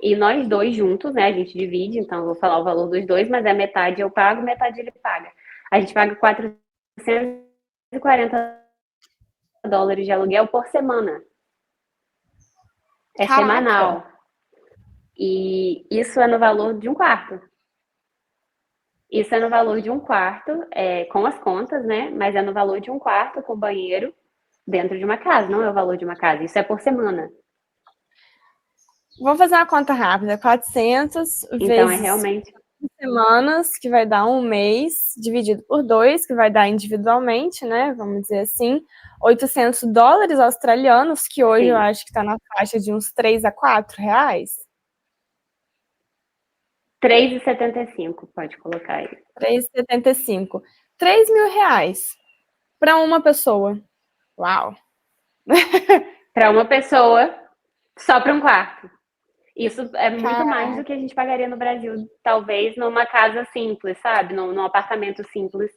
E nós dois juntos, né? A gente divide, então eu vou falar o valor dos dois, mas é metade eu pago, metade ele paga. A gente paga US$ 440 de aluguel por semana. É Caraca! semanal. E isso é no valor de um quarto. Isso é no valor de um quarto, com as contas, né? Mas é no valor de um quarto com banheiro dentro de uma casa, não é o valor de uma casa. Isso é por semana. Vamos fazer uma conta rápida. 400 Então é vezes realmente. semanas, que vai dar um mês, dividido por dois, que vai dar individualmente, né? Vamos dizer assim, US$ 800 australianos, que hoje eu Sim. acho que está na faixa de uns 3 a 4 reais. 3,75 pode colocar aí. 3,75. R$ 3.000 para uma pessoa. Uau! Para uma pessoa, só para um quarto. Isso é muito mais Cara, do que a gente pagaria no Brasil, talvez numa casa simples, sabe? Num apartamento simples,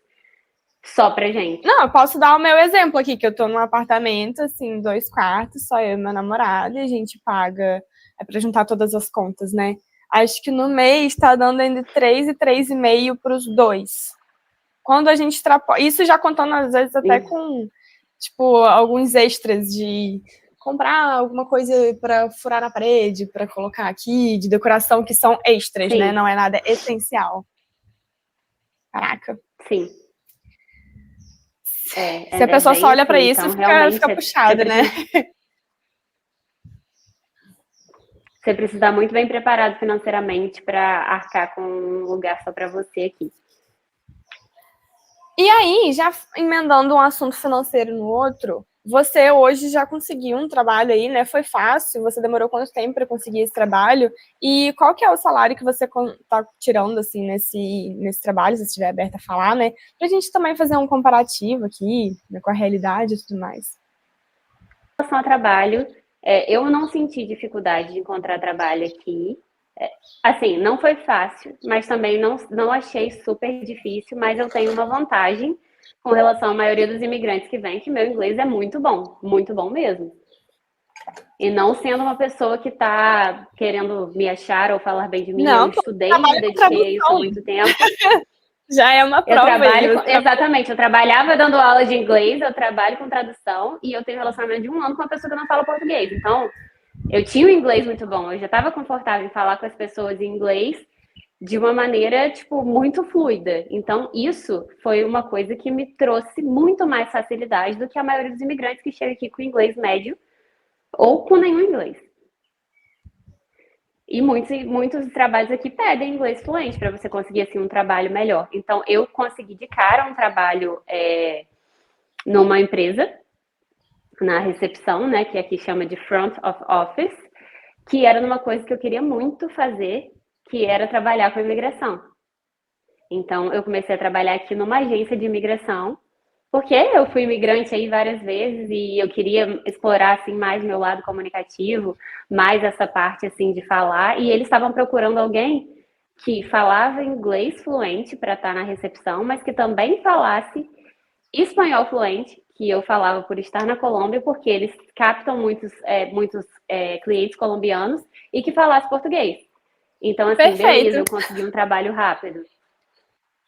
só pra gente. não, eu posso dar o meu exemplo aqui, que eu tô num apartamento, assim, 2 quartos, só eu e meu namorado, e a gente paga, é pra juntar todas as contas, né? Acho que no mês tá dando entre 3 e 3,5 pros dois. Quando a gente extrapola, isso já contando às vezes até com, tipo, alguns extras de comprar alguma coisa pra furar na parede, pra colocar aqui, de decoração, que são extras, né? Sim, Não é nada essencial. Caraca. sim. Se a É pessoa só bem olha pra assim. isso, Então, fica realmente, puxado, né? você precisa estar muito bem preparado financeiramente para arcar com um lugar só para você aqui. E aí, já emendando um assunto financeiro no outro, você hoje já conseguiu um trabalho aí, né? Foi fácil? Você demorou quanto tempo para conseguir esse trabalho? E qual que é o salário que você tá tirando, assim, nesse trabalho, se estiver aberto a falar, né? Pra gente também fazer um comparativo aqui, né, com a realidade e tudo mais. Em relação ao trabalho, eu não senti dificuldade de encontrar trabalho aqui. Assim, não foi fácil, mas também não achei super difícil, mas eu tenho uma vantagem com relação à maioria dos imigrantes que vêm, que meu inglês é muito bom mesmo. E não sendo uma pessoa que está querendo me achar ou falar bem de mim, eu Não, pô, estudei, me trabalho com dediquei a isso há tradução. muito tempo. Já é uma Eu prova aí. trabalho com, exatamente, eu trabalhava dando aula de inglês, eu trabalho com tradução e eu tenho relacionamento de 1 ano com uma pessoa que não fala português. Então, eu tinha um inglês muito bom, eu já estava confortável em falar com as pessoas em inglês de uma maneira, tipo, muito fluida. Então, isso foi uma coisa que me trouxe muito mais facilidade do que a maioria dos imigrantes que chega aqui com inglês médio ou com nenhum inglês. E muitos trabalhos aqui pedem inglês fluente para você conseguir assim, um trabalho melhor. Então, eu consegui de cara um trabalho numa empresa, na recepção, né, que aqui chama de front of office, que era numa coisa que eu queria muito fazer, que era trabalhar com imigração. Então, eu comecei a trabalhar aqui numa agência de imigração, porque eu fui imigrante aí várias vezes e eu queria explorar assim mais meu lado comunicativo, mais essa parte assim de falar, e eles estavam procurando alguém que falava inglês fluente para estar na recepção, mas que também falasse espanhol fluente, que eu falava por estar na Colômbia, porque eles captam muitos clientes colombianos e que falasse português. Então, assim, beleza, Perfeito. eu consegui um trabalho rápido.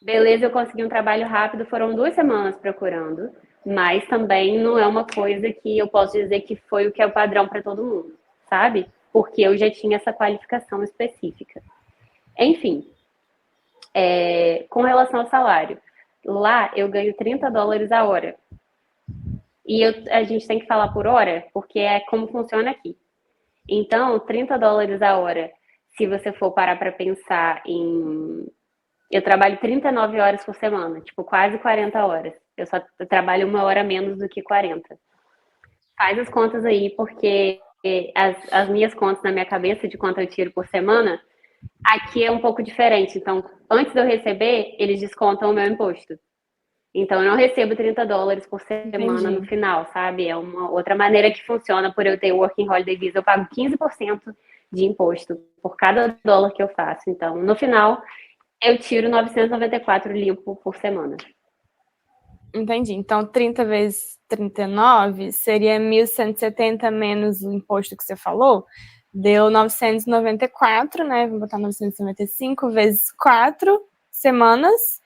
Beleza, eu consegui um trabalho rápido, foram 2 semanas procurando, mas também não é uma coisa que eu posso dizer que foi o que é o padrão para todo mundo, sabe? Porque eu já tinha essa qualificação específica. Enfim, com relação ao salário, lá eu ganho US$ 30 a hora. E a gente tem que falar por hora, porque é como funciona aqui. Então, US$ 30 a hora, se você for parar para pensar em eu trabalho 39 horas por semana, tipo, quase 40 horas. Eu trabalho 1 hora menos do que 40. Faz as contas aí, porque as minhas contas na minha cabeça de quanto eu tiro por semana, aqui é um pouco diferente. Então, antes de eu receber, eles descontam o meu imposto. Então, eu não recebo $30 por semana no final, sabe? É uma outra maneira que funciona por eu ter Working Holiday Visa. Eu pago 15% de imposto por cada dólar que eu faço. Então, no final, eu tiro 994 limpo por semana. Entendi. Então, 30 vezes 39 seria 1.170 menos o imposto que você falou. Deu 994, né? Vou botar 995 vezes 4 semanas,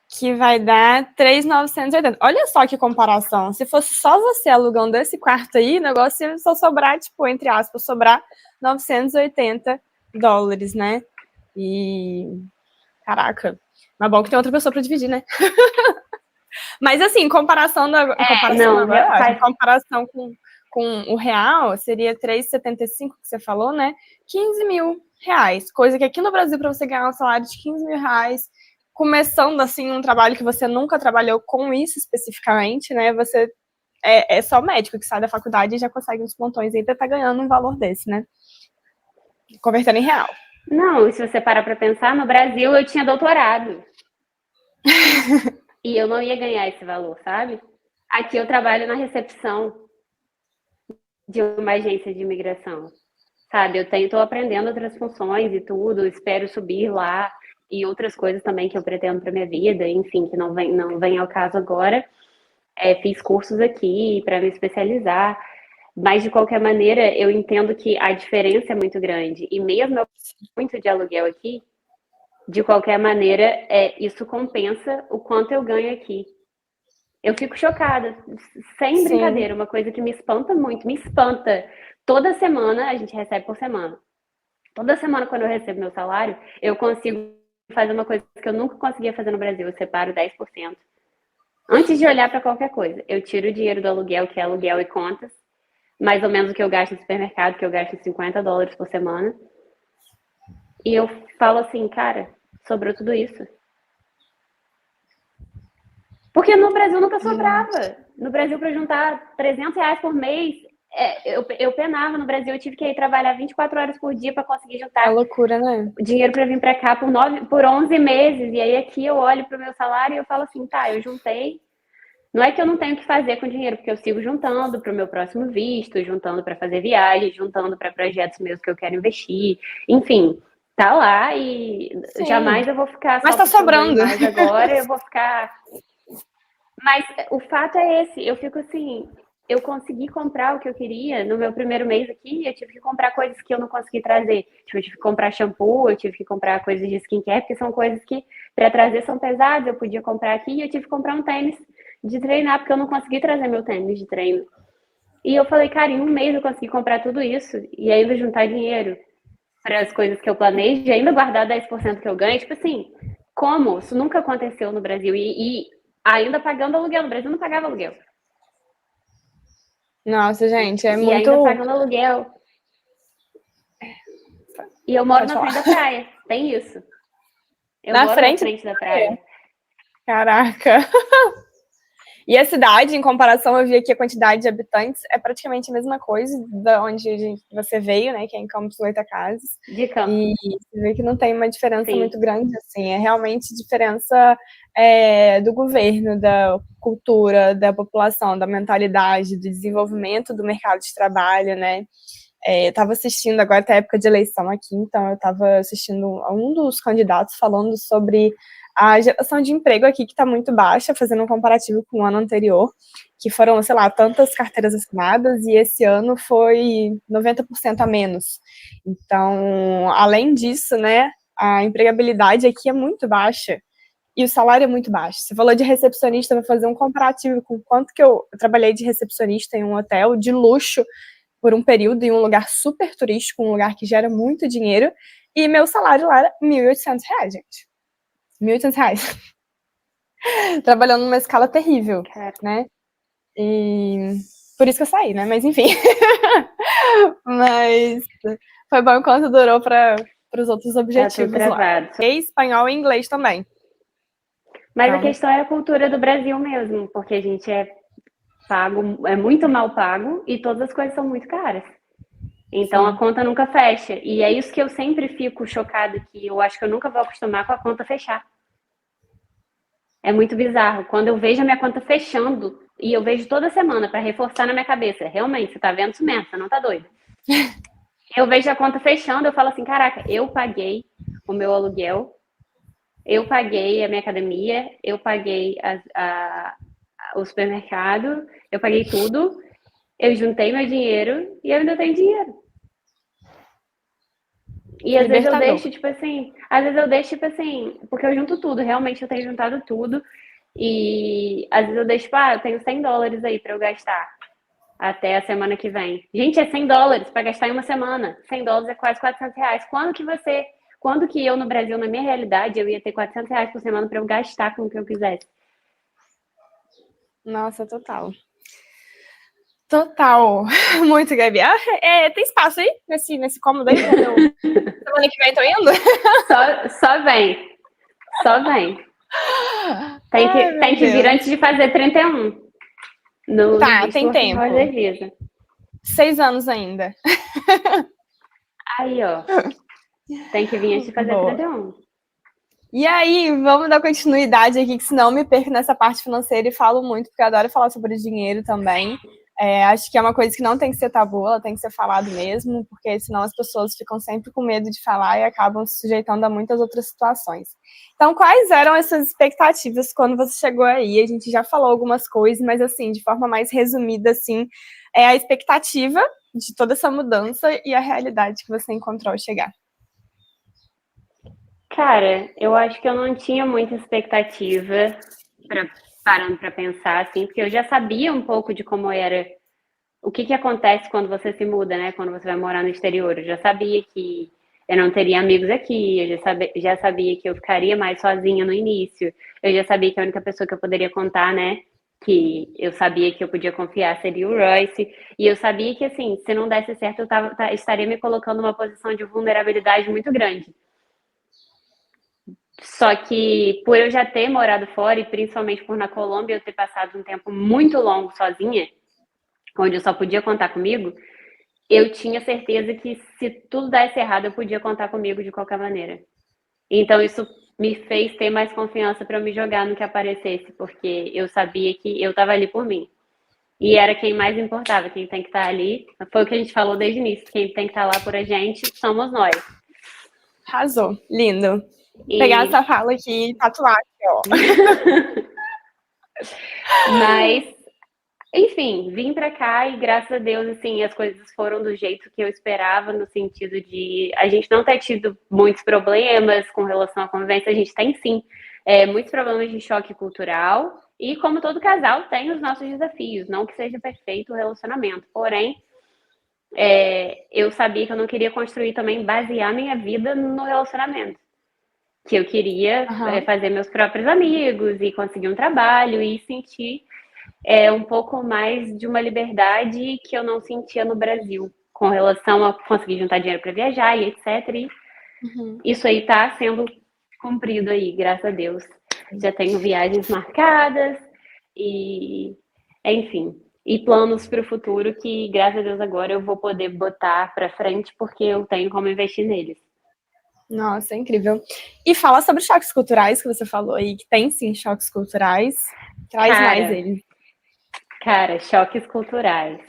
que vai dar 3.980. Olha só que comparação. Se fosse só você alugando esse quarto aí, o negócio ia só sobrar, tipo, entre aspas, sobrar $980, né? E... Caraca. Mas bom que tem outra pessoa para dividir, né? Mas assim, em comparação com o real, seria 3,75 que você falou, né? 15 mil reais. Coisa que aqui no Brasil, para você ganhar um salário de 15 mil reais, começando assim um trabalho que você nunca trabalhou com isso especificamente, né? Você é só médico que sai da faculdade e já consegue uns pontões aí pra estar ganhando um valor desse, né? Convertendo em real. Não, se você parar para pensar, no Brasil eu tinha doutorado. E eu não ia ganhar esse valor, sabe? Aqui eu trabalho na recepção de uma agência de imigração, sabe? Estou aprendendo outras funções e tudo, espero subir lá e outras coisas também que eu pretendo para minha vida, enfim, que não vem ao caso agora. Fiz cursos aqui para me especializar, mas de qualquer maneira eu entendo que a diferença é muito grande e mesmo eu muito de aluguel aqui, de qualquer maneira, isso compensa o quanto eu ganho aqui. Eu fico chocada, sem brincadeira, uma coisa que me espanta muito, me espanta. Toda semana, a gente recebe por semana. Toda semana, quando eu recebo meu salário, eu consigo fazer uma coisa que eu nunca conseguia fazer no Brasil, eu separo 10%. Antes de olhar para qualquer coisa, eu tiro o dinheiro do aluguel, que é aluguel e contas, mais ou menos o que eu gasto no supermercado, que eu gasto $50 por semana. E eu falo assim, cara, sobrou tudo isso. Porque no Brasil nunca sobrava. No Brasil, para juntar R$300 por mês, eu penava. No Brasil, eu tive que ir trabalhar 24 horas por dia para conseguir juntar loucura, né? dinheiro para vir para cá por 11 meses. E aí aqui eu olho para o meu salário e eu falo assim, tá, eu juntei. Não é que eu não tenho o que fazer com dinheiro, porque eu sigo juntando para o meu próximo visto, juntando para fazer viagem, juntando para projetos meus que eu quero investir. Enfim, tá lá e Sim. Jamais eu vou ficar Mas tá sobrando mais agora, eu vou ficar. Mas o fato é esse, eu fico assim, eu consegui comprar o que eu queria no meu primeiro mês aqui, eu tive que comprar coisas que eu não consegui trazer. Tipo, eu tive que comprar shampoo, eu tive que comprar coisas de skincare, porque são coisas que para trazer são pesadas, eu podia comprar aqui e eu tive que comprar um tênis de treinar, porque eu não consegui trazer meu tênis de treino. E eu falei, cara, em um mês eu consegui comprar tudo isso e ainda juntar dinheiro para as coisas que eu planejo e ainda guardar 10% que eu ganho. Tipo assim, como? Isso nunca aconteceu no Brasil. E ainda pagando aluguel. No Brasil não pagava aluguel. Nossa, gente, e ainda pagando aluguel. E eu moro na frente da praia. Tem isso. Eu moro na frente da praia. Caraca. E a cidade, em comparação, eu vi aqui a quantidade de habitantes, é praticamente a mesma coisa da onde você veio, né, que é em Campos Goytacazes. De Campos. E você vê que não tem uma diferença Sim. muito grande, assim, é realmente diferença do governo, da cultura, da população, da mentalidade, do desenvolvimento do mercado de trabalho, né. Eu estava assistindo, agora até a época de eleição aqui, então eu estava assistindo a um dos candidatos falando sobre a geração de emprego aqui, que está muito baixa, fazendo um comparativo com o ano anterior, que foram, sei lá, tantas carteiras assinadas, e esse ano foi 90% a menos. Então, além disso, né, a empregabilidade aqui é muito baixa, e o salário é muito baixo. Você falou de recepcionista, vou fazer um comparativo com quanto que eu trabalhei de recepcionista em um hotel de luxo, por um período, em um lugar super turístico, um lugar que gera muito dinheiro, e meu salário lá era R$1.800, gente. R$1.800. Trabalhando numa escala terrível, né? E por isso que eu saí, né? Mas enfim. Mas foi bom enquanto durou para os outros objetivos lá. Espanhol e inglês também. Mas então, a questão é a cultura do Brasil mesmo, porque a gente pago, é muito mal pago e todas as coisas são muito caras. Então Sim. a conta nunca fecha. E é isso que eu sempre fico chocada, que eu acho que eu nunca vou acostumar com a conta fechar. É muito bizarro. Quando eu vejo a minha conta fechando, e eu vejo toda semana para reforçar na minha cabeça, realmente, você tá vendo isso mesmo, você não tá doido. Eu vejo a conta fechando, eu falo assim, caraca, eu paguei o meu aluguel, eu paguei a minha academia, eu paguei o supermercado, eu paguei tudo, eu juntei meu dinheiro e eu ainda tenho dinheiro. E às vezes eu Libertador. deixo, tipo assim, às vezes eu deixo, tipo assim, porque eu junto tudo, realmente eu tenho juntado tudo. E às vezes eu deixo, tipo, eu tenho US$ 100 aí pra eu gastar até a semana que vem. Gente, é US$ 100 pra gastar em uma semana. US$ 100 é quase R$ 400. Quando que eu no Brasil, na minha realidade, eu ia ter R$ 400 por semana pra eu gastar com o que eu quisesse? Nossa, total. Total. Muito, Gabi. Tem espaço aí nesse cômodo aí? Semana que vem tô indo? Só vem. Só vem. Tem Ai, que, meu tem que vir Deus. antes de fazer 31 no Tá, visto tem Working Holiday tempo. Visa. 6 anos ainda. Aí, ó. Tem que vir antes de fazer Boa. 31. E aí, vamos dar continuidade aqui, que senão eu me perco nessa parte financeira e falo muito, porque eu adoro falar sobre dinheiro também. Acho que é uma coisa que não tem que ser tabu, ela tem que ser falado mesmo, porque senão as pessoas ficam sempre com medo de falar e acabam se sujeitando a muitas outras situações. Então, quais eram as suas expectativas quando você chegou aí? A gente já falou algumas coisas, mas assim, de forma mais resumida, assim, é a expectativa de toda essa mudança e a realidade que você encontrou ao chegar. Cara, eu acho que eu não tinha muita expectativa parando para pensar, assim, porque eu já sabia um pouco de como era, o que que acontece quando você se muda, né? Quando você vai morar no exterior. Eu já sabia que eu não teria amigos aqui, eu já sabia que eu ficaria mais sozinha no início, eu já sabia que a única pessoa que eu poderia contar, né? Que eu sabia que eu podia confiar seria o Royce, e eu sabia que, assim, se não desse certo, estaria me colocando numa posição de vulnerabilidade muito grande. Só que por eu já ter morado fora e principalmente por na Colômbia eu ter passado um tempo muito longo sozinha, onde eu só podia contar comigo, eu tinha certeza que se tudo desse errado eu podia contar comigo de qualquer maneira. Então isso me fez ter mais confiança para me jogar no que aparecesse, porque eu sabia que eu estava ali por mim. E era quem mais importava, quem tem que estar ali. Foi o que a gente falou desde o início, quem tem que estar lá por a gente somos nós. Arrasou. Lindo. Vou pegar E essa fala aqui e tatuar aqui, ó. mas enfim, vim pra cá e graças a Deus, assim, as coisas foram do jeito que eu esperava, no sentido de a gente não ter tido muitos problemas com relação à convivência, a gente tem sim, muitos problemas de choque cultural, e como todo casal, tem os nossos desafios, não que seja perfeito o relacionamento, porém, eu sabia que eu não queria construir também, basear minha vida no relacionamento. Que eu queria Aham. fazer meus próprios amigos e conseguir um trabalho e sentir um pouco mais de uma liberdade que eu não sentia no Brasil, com relação a conseguir juntar dinheiro para viajar e etc. E Uhum. isso aí está sendo cumprido aí, graças a Deus. Já tenho viagens marcadas e, enfim, e planos para o futuro que, graças a Deus, agora eu vou poder botar para frente porque eu tenho como investir neles. Nossa, é incrível. E fala sobre choques culturais que você falou aí, que tem sim choques culturais. Traz mais Cara, eles. cara, choques culturais.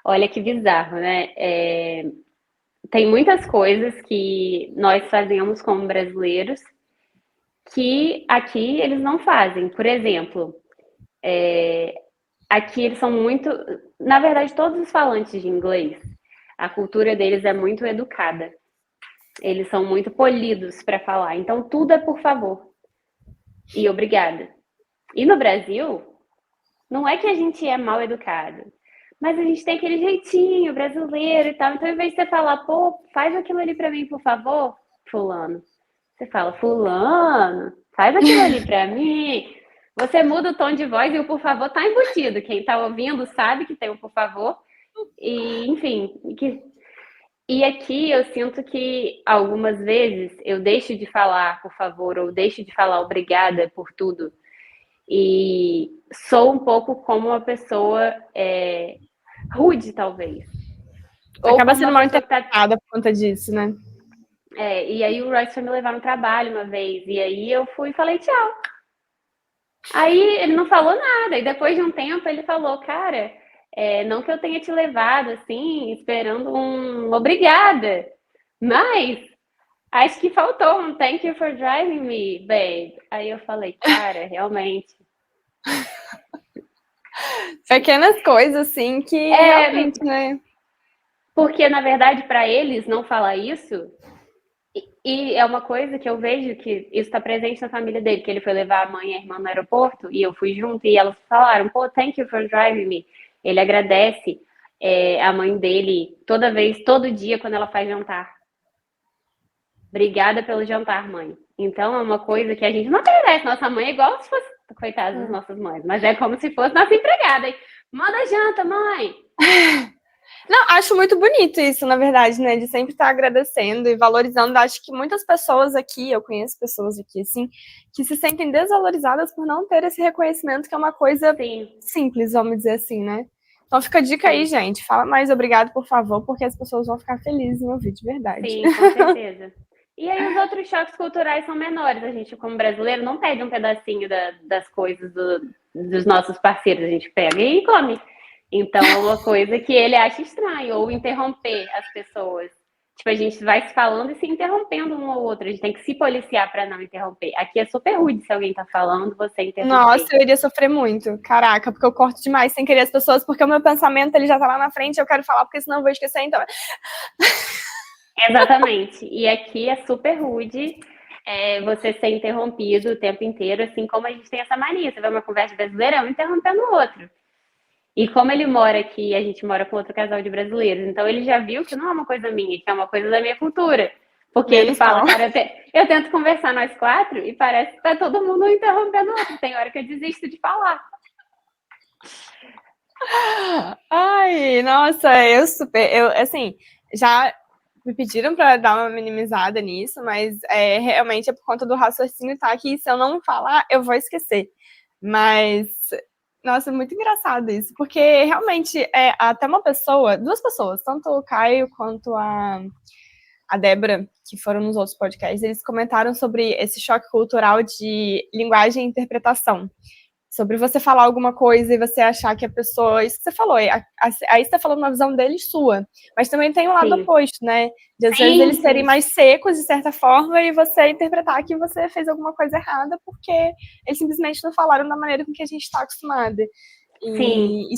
Olha que bizarro, né? Tem muitas coisas que nós fazemos como brasileiros que aqui eles não fazem. Por exemplo, aqui eles são muito. Na verdade, todos os falantes de inglês, a cultura deles é muito educada. Eles são muito polidos para falar. Então, tudo é por favor e obrigada. E no Brasil, não é que a gente é mal educado, mas a gente tem aquele jeitinho brasileiro e tal. Então, em vez de você falar, pô, faz aquilo ali para mim, por favor, fulano. Você fala, fulano, faz aquilo ali pra mim. Você muda o tom de voz e o por favor tá embutido. Quem tá ouvindo sabe que tem o por favor. E, enfim, e aqui eu sinto que algumas vezes eu deixo de falar por favor ou deixo de falar obrigada por tudo. E sou um pouco como uma pessoa rude, talvez. Ou Acaba como sendo uma mal pessoa que tá... interpretada por conta disso, né? e aí o Royce foi me levar no trabalho uma vez, e aí eu fui e falei tchau. Aí ele não falou nada, e depois de um tempo ele falou, cara, não que eu tenha te levado assim, esperando um obrigada, mas acho que faltou um thank you for driving me, babe. Aí eu falei, cara, realmente. Pequenas coisas, assim, que realmente, né? Porque, na verdade, para eles não falar isso, e é uma coisa que eu vejo que isso está presente na família dele, que ele foi levar a mãe e a irmã no aeroporto, e eu fui junto, e elas falaram, pô, thank you for driving me. Ele agradece a mãe dele toda vez, todo dia, quando ela faz jantar. Obrigada pelo jantar, mãe. Então, é uma coisa que a gente não agradece. Nossa mãe é igual se fosse, coitada das nossas mães, mas é como se fosse nossa empregada, hein? Manda janta, mãe! Não, acho muito bonito isso, na verdade, né? De sempre estar agradecendo e valorizando. Acho que muitas pessoas aqui, eu conheço pessoas aqui, assim, que se sentem desvalorizadas por não ter esse reconhecimento, que é uma coisa Sim, simples, vamos dizer assim, né? Então fica a dica aí, sim, gente. Fala mais obrigado, por favor, porque as pessoas vão ficar felizes em ouvir de verdade. sim, com certeza. E aí os outros choques culturais são menores. A gente, como brasileiro, não pede um pedacinho das coisas dos nossos parceiros. A gente pega e come. Então é uma coisa que ele acha estranho, ou interromper as pessoas. Tipo, a gente vai se falando e se interrompendo um ao outro. A gente tem que se policiar para não interromper. Aqui é super rude se alguém tá falando, você Nossa, interromper. eu iria sofrer muito. Caraca, porque eu corto demais sem querer as pessoas, porque o meu pensamento ele já tá lá na frente, eu quero falar, porque senão eu vou esquecer, então. Exatamente. E aqui é super rude você ser interrompido o tempo inteiro, assim como a gente tem essa mania. Você vê uma conversa brasileira, um interrompendo o outro. E como ele mora aqui, a gente mora com outro casal de brasileiros, então ele já viu que não é uma coisa minha, que é uma coisa da minha cultura. Porque ele Menos fala, mal. cara, eu tento conversar nós quatro e parece que tá todo mundo um interrompendo o outro. Tem hora que eu desisto de falar. Ai, nossa, assim, já me pediram pra dar uma minimizada nisso, mas realmente é por conta do raciocínio, tá? Que se eu não falar, eu vou esquecer. Mas, nossa, muito engraçado isso, porque realmente até duas pessoas, tanto o Caio quanto a Débora, que foram nos outros podcasts, eles comentaram sobre esse choque cultural de linguagem e interpretação. Sobre você falar alguma coisa e você achar que a pessoa... Isso que você falou, aí você tá falando uma visão dele sua. Mas também tem um lado Sim, oposto, né? De às vezes eles sim, serem sim. mais secos, de certa forma, e você interpretar que você fez alguma coisa errada porque eles simplesmente não falaram da maneira com que a gente está acostumada. Sim. E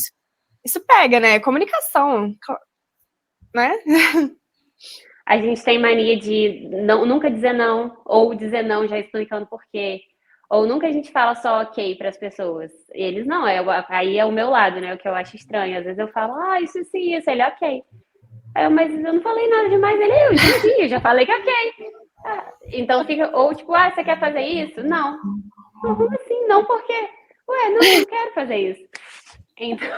isso pega, né? Comunicação, né? A gente tem mania de nunca dizer não, ou dizer não já explicando por quê. Ou nunca a gente fala só ok para as pessoas. Eles não, aí é o meu lado, né? O que eu acho estranho. Às vezes eu falo, isso, ele é ok. Mas eu não falei nada demais. Eu entendi, eu já falei que é ok. Então fica, ou tipo, você quer fazer isso? Não. Como assim? Não, por quê? Não quero fazer isso. Então,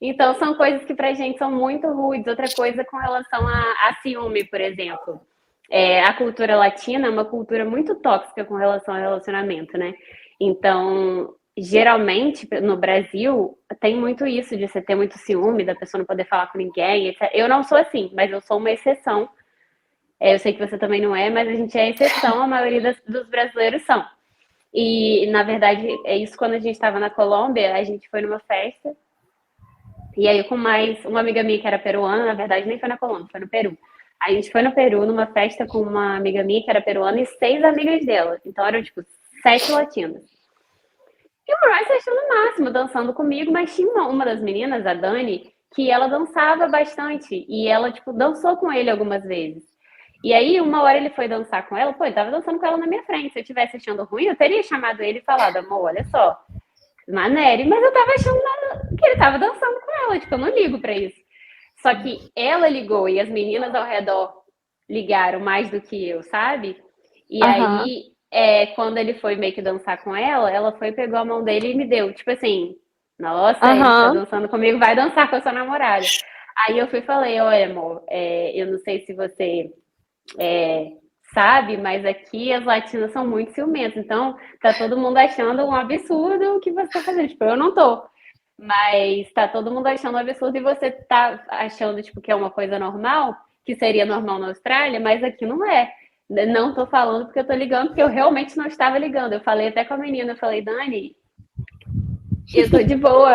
então são coisas que pra gente são muito rudes. Outra coisa com relação a ciúme, por exemplo. A cultura latina é uma cultura muito tóxica com relação ao relacionamento, né? Então, geralmente, no Brasil, tem muito isso de você ter muito ciúme, da pessoa não poder falar com ninguém, etc. Eu não sou assim, mas eu sou uma exceção. Eu sei que você também não é, mas a gente é exceção, a maioria dos brasileiros são. E, na verdade, é isso quando a gente estava na Colômbia, a gente foi numa festa, e aí com mais uma amiga minha que era peruana, na verdade nem foi na Colômbia, foi no Peru. A gente foi no Peru numa festa com uma amiga minha que era peruana e 6 amigas dela. Então eram, tipo, 7 latinas. E o Bryce achou no máximo dançando comigo, mas tinha uma das meninas, a Dani, que ela dançava bastante. E ela, tipo, dançou com ele algumas vezes. E aí, uma hora ele foi dançar com ela, ele tava dançando com ela na minha frente. Se eu tivesse achando ruim, eu teria chamado ele e falado, amor, olha só, Manere, mas eu tava achando que ele tava dançando com ela, tipo, eu não ligo pra isso. Só que ela ligou e as meninas ao redor ligaram mais do que eu, sabe? E Aham. aí, quando ele foi meio que dançar com ela foi, pegou a mão dele e me deu, tipo assim, nossa, ele está Aham. dançando comigo, vai dançar com a sua namorada. Aí eu fui e falei, olha, amor, eu não sei se você sabe? Mas aqui as latinas são muito ciumentas, então tá todo mundo achando um absurdo o que você tá fazendo. Tipo, eu não tô. Mas tá todo mundo achando um absurdo e você tá achando, tipo, que é uma coisa normal, que seria normal na Austrália, mas aqui não é. Não tô falando porque eu tô ligando, porque eu realmente não estava ligando. Eu falei até com a menina, eu falei, Dani, eu tô de boa,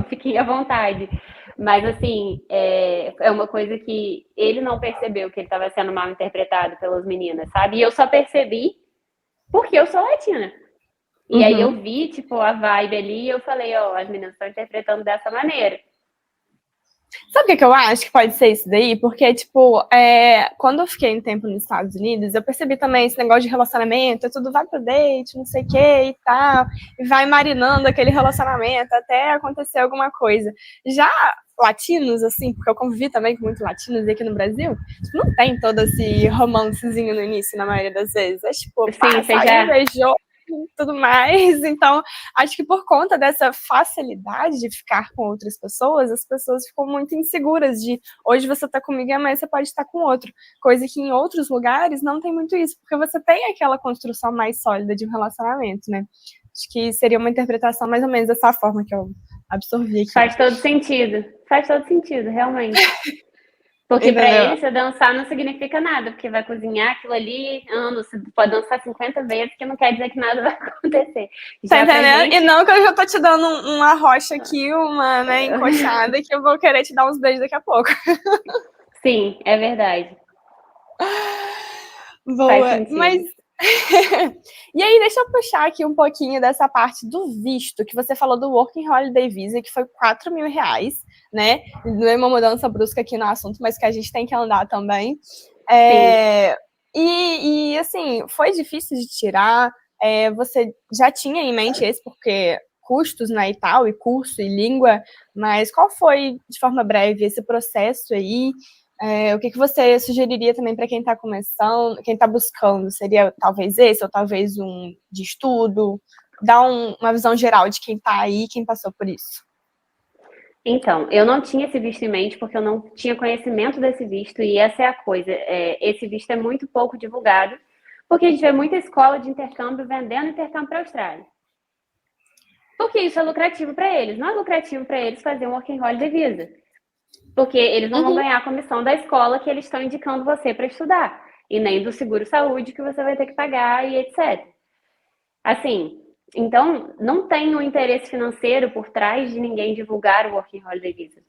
fiquem à vontade. Mas, assim, é uma coisa que ele não percebeu que ele estava sendo mal interpretado pelas meninas, sabe? E eu só percebi porque eu sou latina. E aí eu Uhum. vi, tipo, a vibe ali e eu falei, ó, as meninas estão interpretando dessa maneira. Sabe o que eu acho que pode ser isso daí? Porque, tipo, quando eu fiquei um tempo nos Estados Unidos, eu percebi também esse negócio de relacionamento, tudo vai pro date, não sei o que e tal, e vai marinando aquele relacionamento até acontecer alguma coisa. Já latinos, assim, porque eu convivi também com muitos latinos aqui no Brasil, tipo, não tem todo esse romancezinho no início, na maioria das vezes. É tipo, Sim, pá, você saiu, já. beijou, tudo mais. Então, acho que por conta dessa facilidade de ficar com outras pessoas, as pessoas ficam muito inseguras de hoje você tá comigo e amanhã você pode estar com outro. Coisa que em outros lugares não tem muito isso, porque você tem aquela construção mais sólida de um relacionamento, né? Acho que seria uma interpretação mais ou menos dessa forma que eu absorvi aqui. Faz todo sentido. Faz todo sentido, realmente. Porque para Entendeu? ele, você dançar não significa nada, porque vai cozinhar aquilo ali anos, você pode dançar 50 vezes, que não quer dizer que nada vai acontecer. Tá Já pra entendendo? E gente, não que eu já tô te dando uma rocha aqui, uma, né, encoxada, que eu vou querer te dar uns beijos daqui a pouco. sim, é verdade. Faz Boa, mas. sentido. E aí, deixa eu puxar aqui um pouquinho dessa parte do visto, que você falou do Working Holiday Visa, que foi R$ 4.000, né? Não é uma mudança brusca aqui no assunto, mas que a gente tem que andar também. Sim. Assim, foi difícil de tirar. Você já tinha em mente esse, porque custos, né, e tal, e curso, e língua, mas qual foi, de forma breve, esse processo aí? O que você sugeriria também para quem está começando, quem está buscando? Seria talvez esse, ou talvez um de estudo? Dá uma visão geral de quem está aí, quem passou por isso. Então, eu não tinha esse visto em mente porque eu não tinha conhecimento desse visto, e essa é a coisa. Esse visto é muito pouco divulgado, porque a gente vê muita escola de intercâmbio vendendo intercâmbio para a Austrália. Porque isso é lucrativo para eles. Não é lucrativo para eles fazer um Working Holiday Visa. Porque eles não vão Uhum. ganhar a comissão da escola que eles estão indicando você para estudar. E nem do seguro-saúde que você vai ter que pagar e etc. Assim, então, não tem um interesse financeiro por trás de ninguém divulgar o Working Holiday Visa.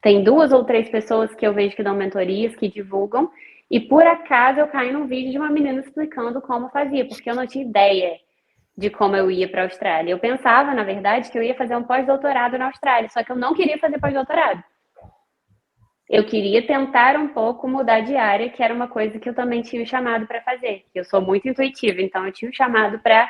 Tem 2 ou 3 pessoas que eu vejo que dão mentorias, que divulgam, e por acaso eu caí num vídeo de uma menina explicando como fazia, porque eu não tinha ideia de como eu ia para a Austrália. Eu pensava, na verdade, que eu ia fazer um pós-doutorado na Austrália, só que eu não queria fazer pós-doutorado. Eu queria tentar um pouco mudar de área, que era uma coisa que eu também tinha um chamado para fazer. Eu sou muito intuitiva, então eu tinha um chamado para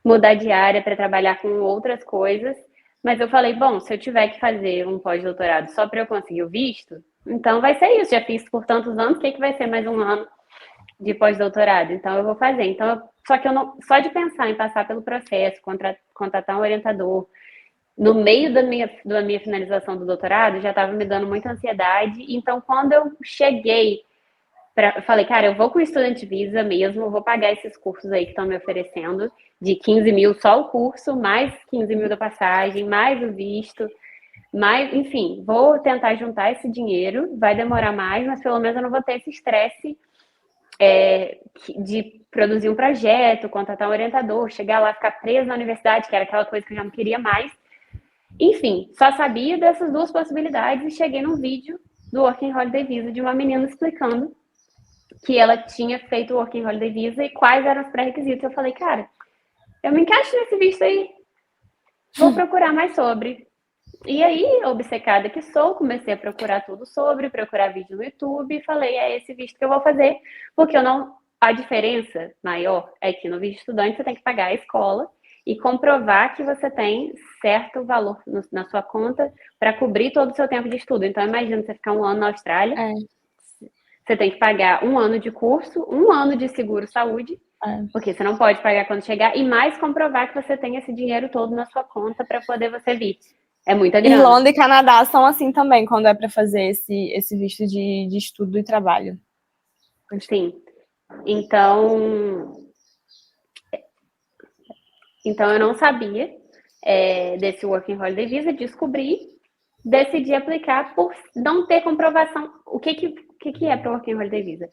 mudar de área, para trabalhar com outras coisas. Mas eu falei, bom, se eu tiver que fazer um pós-doutorado só para eu conseguir o visto, então vai ser isso. Já fiz por tantos anos, o que vai ser mais um ano de pós-doutorado? Então eu vou fazer. Só que eu não, só de pensar em passar pelo processo, contratar um orientador, no meio da minha finalização do doutorado, já estava me dando muita ansiedade. Então, quando eu cheguei, eu falei, cara, eu vou com o Student Visa mesmo, vou pagar esses cursos aí que estão me oferecendo, de 15 mil só o curso, mais 15 mil da passagem, mais o visto, mais, enfim, vou tentar juntar esse dinheiro, vai demorar mais, mas pelo menos eu não vou ter esse estresse de produzir um projeto, contratar um orientador, chegar lá, ficar preso na universidade, que era aquela coisa que eu já não queria mais. Enfim, só sabia dessas 2 possibilidades e cheguei num vídeo do Working Holiday Visa de uma menina explicando que ela tinha feito o Working Holiday Visa e quais eram os pré-requisitos. Eu falei, cara, eu me encaixo nesse visto aí, vou procurar mais sobre. E aí, obcecada que sou, comecei a procurar tudo sobre, procurar vídeo no YouTube e falei, é esse visto que eu vou fazer, porque eu não. A diferença maior é que no visto estudante você tem que pagar a escola e comprovar que você tem certo valor na sua conta para cobrir todo o seu tempo de estudo. Então, imagina você ficar um ano na Austrália, É, você tem que pagar um ano de curso, um ano de seguro-saúde, é. porque você não pode pagar quando chegar, e mais comprovar que você tem esse dinheiro todo na sua conta para poder você vir. É muita grana. Irlanda e Canadá são assim também, quando é para fazer esse visto de estudo e trabalho. Continua. Sim. Então eu não sabia desse Working Holiday Visa, descobri, decidi aplicar por não ter comprovação. O que é para o Working Holiday Visa?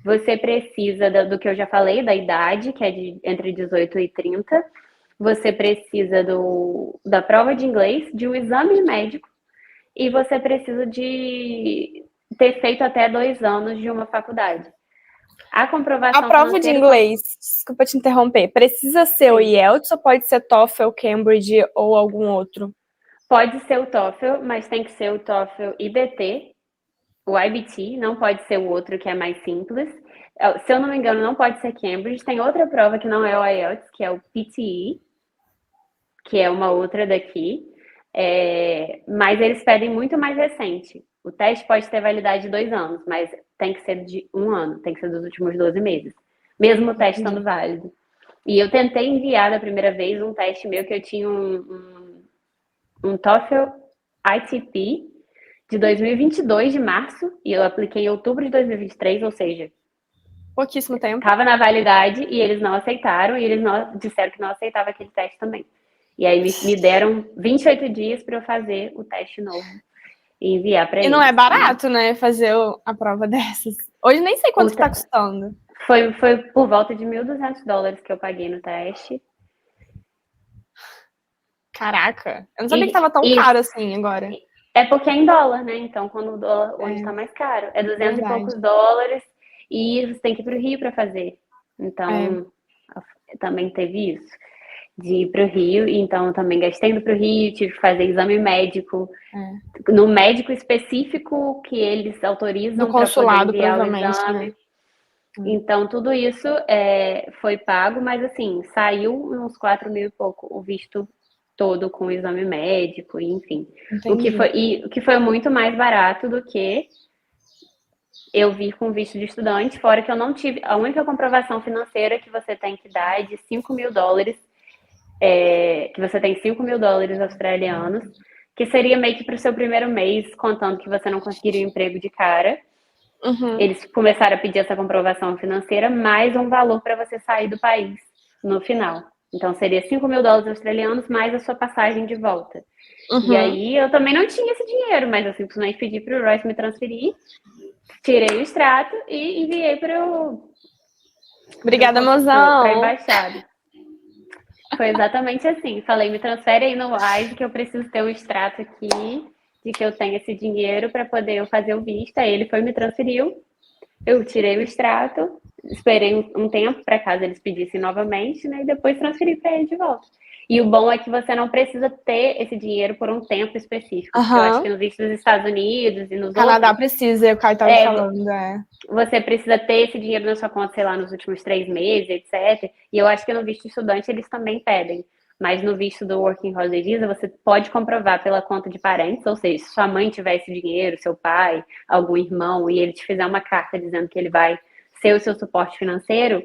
Você precisa do que eu já falei, da idade, que é entre 18 e 30. Você precisa da prova de inglês, de um exame médico, e você precisa de ter feito até 2 anos de uma faculdade. A comprovação A prova de inglês, desculpa te interromper, precisa ser o IELTS ou pode ser TOEFL, Cambridge ou algum outro? Pode ser o TOEFL, mas tem que ser o TOEFL IBT, o IBT, não pode ser o outro que é mais simples. Se eu não me engano, não pode ser Cambridge. Tem outra prova que não é o IELTS, que é o PTE, que é uma outra daqui. Mas eles pedem muito mais recente. O teste pode ter validade de 2 anos, mas tem que ser de 1 ano, tem que ser dos últimos 12 meses. Mesmo o teste estando válido. E eu tentei enviar da primeira vez um teste meu que eu tinha um TOEFL ITP de 2022, de março, e eu apliquei em outubro de 2023, ou seja, pouquíssimo tempo. Estava na validade e eles não aceitaram, e eles disseram que não aceitavam aquele teste também. E aí me deram 28 dias para eu fazer o teste novo e enviar para eles. E não é barato, né, fazer a prova dessas. Hoje nem sei quanto está custando. Foi por volta de $1.200 que eu paguei no teste. Caraca, eu não sabia que estava tão caro assim agora. É porque é em dólar, né? Então, quando o dólar hoje está mais caro, é 200 e poucos dólares, e você tem que ir para o Rio para fazer. Então, também teve isso, de ir para o Rio. Então, também gastei indo para o Rio, tive que fazer exame médico, no médico específico que eles autorizam para poder enviar o exame. Né? Então, tudo isso foi pago, mas assim, saiu uns 4 mil e pouco o visto todo com o exame médico, enfim. O que foi muito mais barato do que eu vir com visto de estudante, fora que eu não tive. A única comprovação financeira que você tem que dar é de $5.000, que você tem $5.000 australianos, que seria meio que para o seu primeiro mês, contando que você não conseguiria um emprego de cara. Eles começaram a pedir essa comprovação financeira, mais um valor para você sair do país no final. Então, seria $5.000 australianos mais a sua passagem de volta. E aí, eu também não tinha esse dinheiro, mas eu simplesmente pedi para o Royce me transferir, tirei o extrato e enviei para o... Obrigada, mozão! Para a embaixada. Foi exatamente assim. Falei, me transfere aí no Wise, que eu preciso ter um extrato aqui, de que eu tenho esse dinheiro para poder eu fazer o visto. Aí ele foi, me transferiu, eu tirei o extrato, esperei um tempo para caso eles pedissem novamente, né? E depois transferi para ele de volta. E o bom é que você não precisa ter esse dinheiro por um tempo específico. Porque eu acho que no visto dos Estados Unidos e nos Canadá outros... precisa, o Caio estava falando, Você precisa ter esse dinheiro na sua conta, sei lá, nos últimos 3 meses, etc. E eu acho que no visto estudante eles também pedem. Mas no visto do Working Holiday Visa, você pode comprovar pela conta de parentes, ou seja, se sua mãe tiver esse dinheiro, seu pai, algum irmão, e ele te fizer uma carta dizendo que ele vai ser o seu suporte financeiro,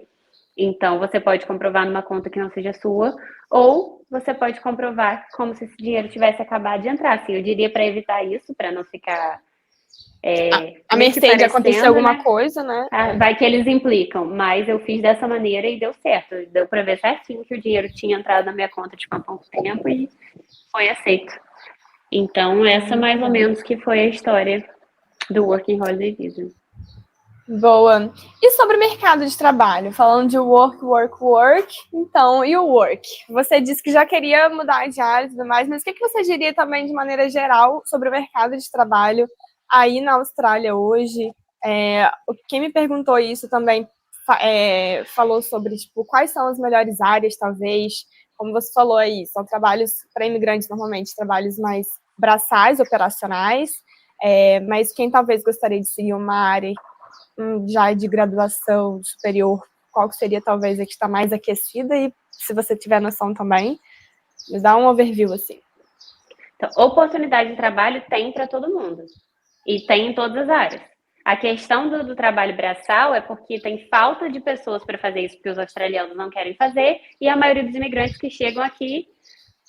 então você pode comprovar numa conta que não seja sua, ou você pode comprovar como se esse dinheiro tivesse acabado de entrar. Assim, eu diria para evitar isso, para não ficar... a mercê de acontecer alguma coisa, né? Vai que eles implicam, mas eu fiz dessa maneira e deu certo. Deu para ver certinho que o dinheiro tinha entrado na minha conta de pouco tempo e foi aceito. Então, essa mais ou menos que foi a história do Working Holiday Visa. Boa. E sobre o mercado de trabalho? Falando de work, então, e o work? Você disse que já queria mudar de área e tudo mais, mas o que você diria também de maneira geral sobre o mercado de trabalho aí na Austrália hoje? Quem me perguntou isso também falou sobre, tipo, quais são as melhores áreas, talvez, como você falou aí, são trabalhos para imigrantes, normalmente, trabalhos mais braçais, operacionais, mas quem talvez gostaria de seguir uma área já de graduação superior, qual que seria talvez a que está mais aquecida, e se você tiver noção também, me dá um overview, assim. Então, oportunidade de trabalho tem para todo mundo, e tem em todas as áreas. A questão do trabalho braçal é porque tem falta de pessoas para fazer isso, porque os australianos não querem fazer, e a maioria dos imigrantes que chegam aqui,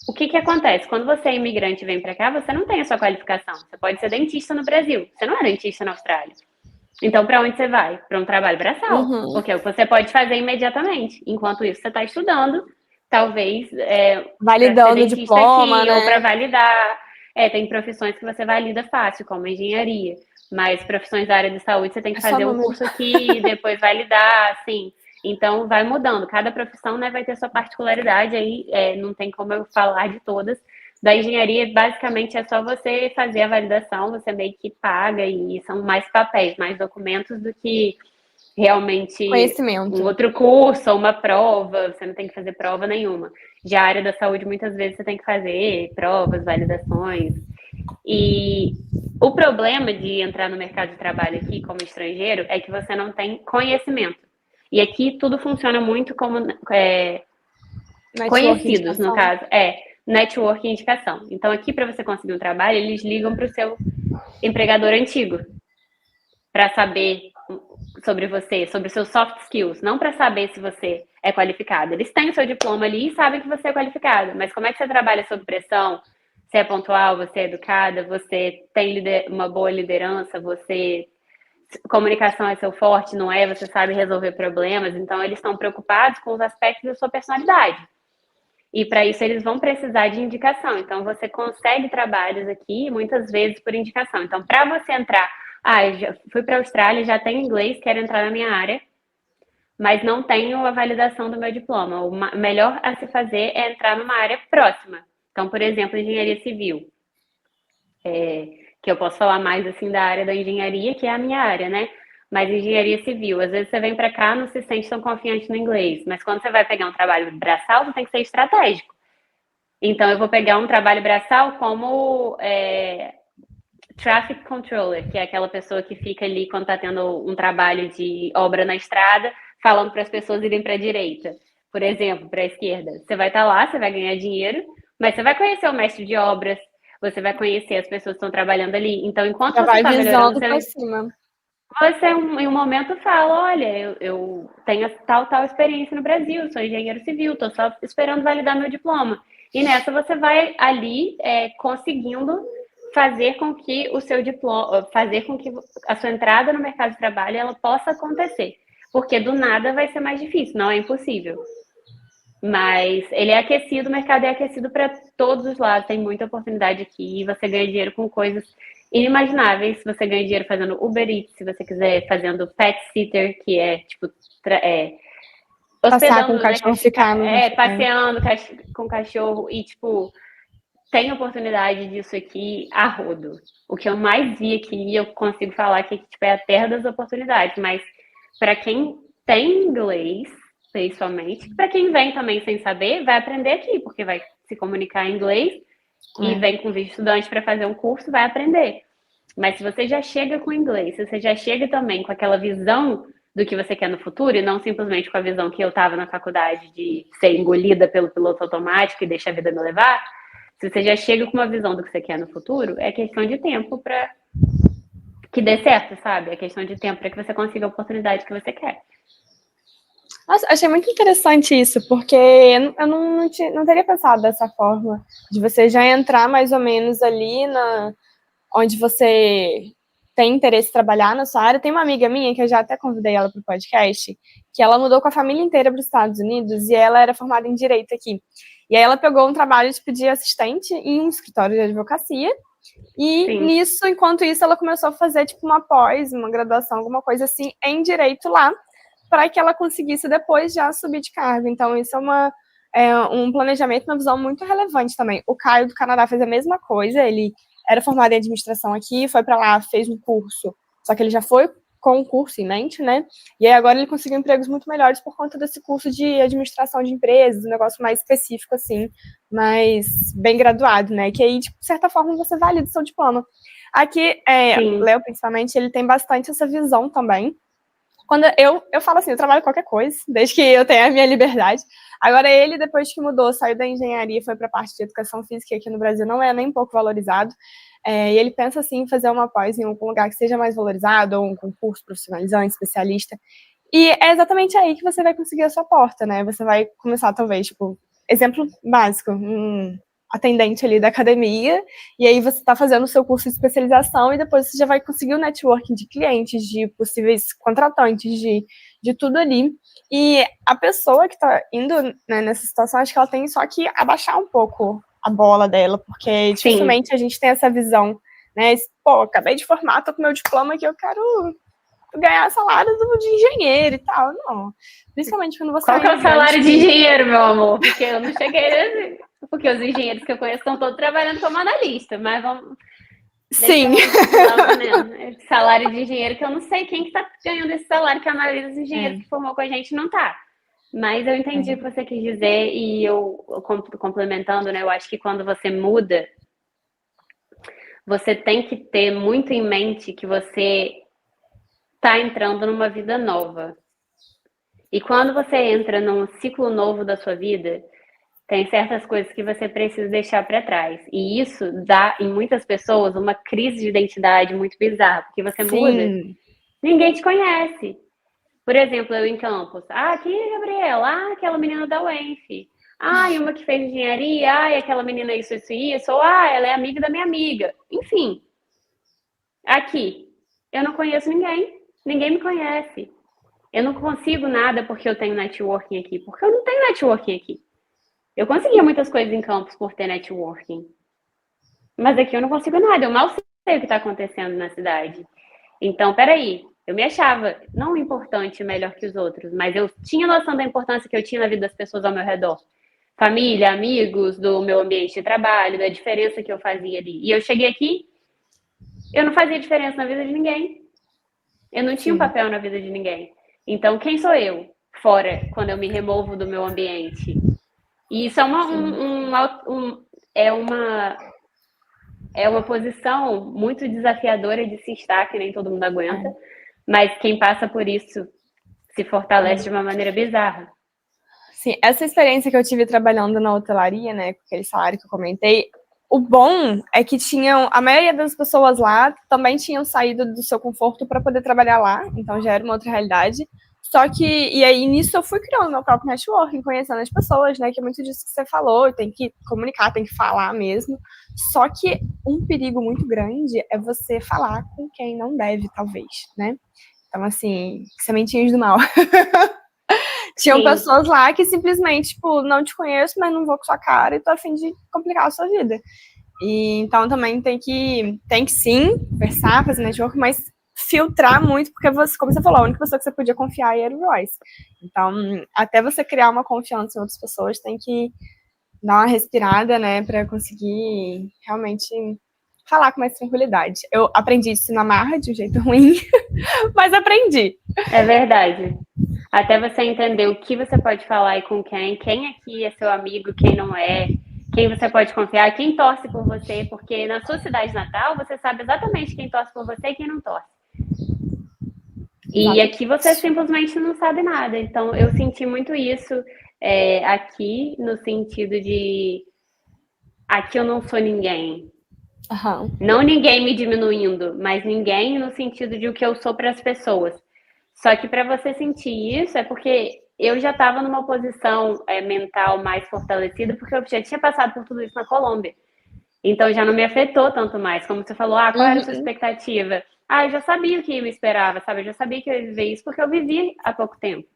o que acontece? Quando você é imigrante e vem para cá, você não tem a sua qualificação. Você pode ser dentista no Brasil, você não é dentista na Austrália. Então, para onde você vai? Para um trabalho braçal, porque é o que você pode fazer imediatamente. Enquanto isso, você está estudando, talvez para ser Validando o dentista diploma, aqui, ou para né? validar. Tem profissões que você valida fácil, como engenharia, mas profissões da área de saúde você tem que É só fazer um número. curso aqui, depois validar, assim. Então, vai mudando. Cada profissão, né, vai ter sua particularidade aí, não tem como eu falar de todas. Da engenharia, basicamente, é só você fazer a validação, você meio que paga, e são mais papéis, mais documentos do que realmente um Conhecimento. outro curso ou uma prova, você não tem que fazer prova nenhuma. Já a área da saúde, muitas vezes, você tem que fazer provas, validações. E o problema de entrar no mercado de trabalho aqui como estrangeiro é que você não tem conhecimento. E aqui tudo funciona muito como Network, conhecidos, no indicação. caso, network e indicação. Então, aqui, para você conseguir um trabalho, eles ligam para o seu empregador antigo para saber sobre você, sobre os seus soft skills, não para saber se você é qualificado. Eles têm o seu diploma ali e sabem que você é qualificado, mas como é que você trabalha sob pressão? Você é pontual, você é educada, você tem uma boa liderança, você comunicação é seu forte, não é? Você sabe resolver problemas, então eles estão preocupados com os aspectos da sua personalidade. E para isso eles vão precisar de indicação. Então você consegue trabalhos aqui muitas vezes por indicação. Então para você entrar, eu já fui para a Austrália, já tenho inglês, quero entrar na minha área, mas não tenho a validação do meu diploma. O melhor a se fazer é entrar numa área próxima. Então, por exemplo, engenharia civil, que eu posso falar mais assim da área da engenharia, que é a minha área, né? Mas engenharia civil, às vezes você vem para cá, não se sente tão confiante no inglês, mas quando você vai pegar um trabalho braçal, você tem que ser estratégico. Então, eu vou pegar um trabalho braçal como traffic controller, que é aquela pessoa que fica ali quando está tendo um trabalho de obra na estrada, falando para as pessoas irem para a direita, por exemplo, para a esquerda. Você vai estar lá, você vai ganhar dinheiro, mas você vai conhecer o mestre de obras, você vai conhecer as pessoas que estão trabalhando ali. Então, enquanto Já você vai está melhorando, visando para cima. você em um momento fala, olha, eu tenho tal experiência no Brasil, sou engenheiro civil, estou só esperando validar meu diploma. E nessa você vai ali conseguindo fazer com que o seu diploma, fazer com que a sua entrada no mercado de trabalho ela possa acontecer. Porque do nada vai ser mais difícil, não é impossível. Mas ele é aquecido, o mercado é aquecido para todos os lados, tem muita oportunidade aqui, e você ganha dinheiro com coisas inimagináveis. Você ganha dinheiro fazendo Uber Eats, se você quiser fazendo pet sitter, que é tipo Passear com o hospedando, né, cachorro, ficar no restaurante. passeando com cachorro e tipo tem oportunidade disso aqui a rodo. O que eu mais vi aqui, eu consigo falar que tipo, é a terra das oportunidades, mas para quem tem inglês, principalmente, para quem vem também sem saber, vai aprender aqui, porque vai se comunicar em inglês e vem com visto estudante para fazer um curso, vai aprender. Mas se você já chega com inglês, se você já chega também com aquela visão do que você quer no futuro, e não simplesmente com a visão que eu estava na faculdade de ser engolida pelo piloto automático e deixar a vida me levar, se você já chega com uma visão do que você quer no futuro, é questão de tempo para que dê certo, sabe? É questão de tempo para que você consiga a oportunidade que você quer. Nossa, achei muito interessante isso, porque eu não teria pensado dessa forma, de você já entrar mais ou menos ali onde você tem interesse em trabalhar na sua área. Tem uma amiga minha, que eu já até convidei ela para o podcast, que ela mudou com a família inteira para os Estados Unidos e ela era formada em Direito aqui. E aí ela pegou um trabalho tipo, de assistente em um escritório de advocacia e Sim. nisso, enquanto isso, ela começou a fazer tipo uma pós, uma graduação, alguma coisa assim, em Direito lá, para que ela conseguisse depois já subir de cargo. Então isso é um planejamento, uma visão muito relevante também. O Caio do Canadá fez a mesma coisa, ele era formado em administração aqui, foi para lá, fez um curso, só que ele já foi com um curso em mente, né? E aí agora ele conseguiu empregos muito melhores por conta desse curso de administração de empresas, um negócio mais específico, assim, mais bem graduado, né? Que aí, de certa forma, você valida o seu diploma. Aqui, Léo, principalmente, ele tem bastante essa visão também. Quando eu falo assim, eu trabalho qualquer coisa, desde que eu tenha a minha liberdade. Agora, ele, depois que mudou, saiu da engenharia e foi para a parte de educação física, que aqui no Brasil não é nem um pouco valorizado. E ele pensa, assim, em fazer uma pós em algum lugar que seja mais valorizado, ou um concurso profissionalizante, especialista. E é exatamente aí que você vai conseguir a sua porta, né? Você vai começar, talvez, tipo, exemplo básico, atendente ali da academia, e aí você está fazendo o seu curso de especialização e depois você já vai conseguir o networking de clientes, de possíveis contratantes, de tudo ali. E a pessoa que está indo, né, nessa situação, acho que ela tem só que abaixar um pouco a bola dela, porque dificilmente a gente tem essa visão, né? Pô, acabei de formar, tô com meu diploma aqui, eu quero ganhar salário de engenheiro e tal. Não. Principalmente quando você Qual que é o salário de engenheiro, meu amor? Porque eu não cheguei nesse... Porque os engenheiros que eu conheço estão todos trabalhando como analista, mas vamos... Sim. Esse salário de engenheiro que eu não sei quem que tá ganhando esse salário, que a maioria dos engenheiros que formou com a gente não tá. Mas eu entendi o que você quis dizer e eu complementando, né? Eu acho que quando você muda, você tem que ter muito em mente que você tá entrando numa vida nova. E quando você entra num ciclo novo da sua vida, tem certas coisas que você precisa deixar para trás. E isso dá, em muitas pessoas, uma crise de identidade muito bizarra, porque você muda, ninguém te conhece. Por exemplo, eu em Campos. Ah, quem é a Gabriela? Ah, aquela menina da UENF. Ah, e uma que fez engenharia. Ah, e aquela menina isso. Ou, ah, ela é amiga da minha amiga. Enfim, aqui, eu não conheço ninguém. Ninguém me conhece. Eu não consigo nada porque eu tenho networking aqui. Porque eu não tenho networking aqui. Eu conseguia muitas coisas em Campos por ter networking. Mas aqui eu não consigo nada. Eu mal sei o que está acontecendo na cidade. Então, peraí. Eu me achava não importante melhor que os outros, mas eu tinha noção da importância que eu tinha na vida das pessoas ao meu redor. Família, amigos, do meu ambiente de trabalho, da diferença que eu fazia ali. E eu cheguei aqui, eu não fazia diferença na vida de ninguém. Eu não tinha um papel na vida de ninguém. Então, quem sou eu? Fora, quando eu me removo do meu ambiente. E isso é uma posição muito desafiadora de se estar, que nem todo mundo aguenta. Mas quem passa por isso se fortalece de uma maneira bizarra. Sim, essa experiência que eu tive trabalhando na hotelaria, né, com aquele salário que eu comentei, o bom é que a maioria das pessoas lá também tinham saído do seu conforto para poder trabalhar lá, então já era uma outra realidade. Só que, e aí nisso eu fui criando meu próprio networking, conhecendo as pessoas, né, que é muito disso que você falou, tem que comunicar, tem que falar mesmo. Só que um perigo muito grande é você falar com quem não deve, talvez, né? Então, assim, sementinhas do mal. Tinham pessoas lá que simplesmente, tipo, não te conheço, mas não vou com sua cara e tô a fim de complicar a sua vida. E então também tem que sim conversar, fazer network, mas filtrar muito, porque você, como você falou, a única pessoa que você podia confiar era o Royce. Então, até você criar uma confiança em outras pessoas, tem que dar uma respirada, né, para conseguir realmente falar com mais tranquilidade. Eu aprendi isso na marra, de um jeito ruim, mas aprendi. É verdade. Até você entender o que você pode falar e com quem aqui é seu amigo, quem não é, quem você pode confiar, quem torce por você, porque na sua cidade natal você sabe exatamente quem torce por você e quem não torce. E aqui você simplesmente não sabe nada. Então eu senti muito isso aqui, no sentido de aqui eu não sou ninguém. Não ninguém me diminuindo, mas ninguém no sentido de o que eu sou para as pessoas. Só que para você sentir isso é porque eu já estava numa posição mental mais fortalecida, porque eu já tinha passado por tudo isso na Colômbia. Então já não me afetou tanto mais. Como você falou, qual era a sua expectativa? Eu já sabia o que me esperava, sabe? Eu já sabia que eu ia viver isso porque eu vivi há pouco tempo.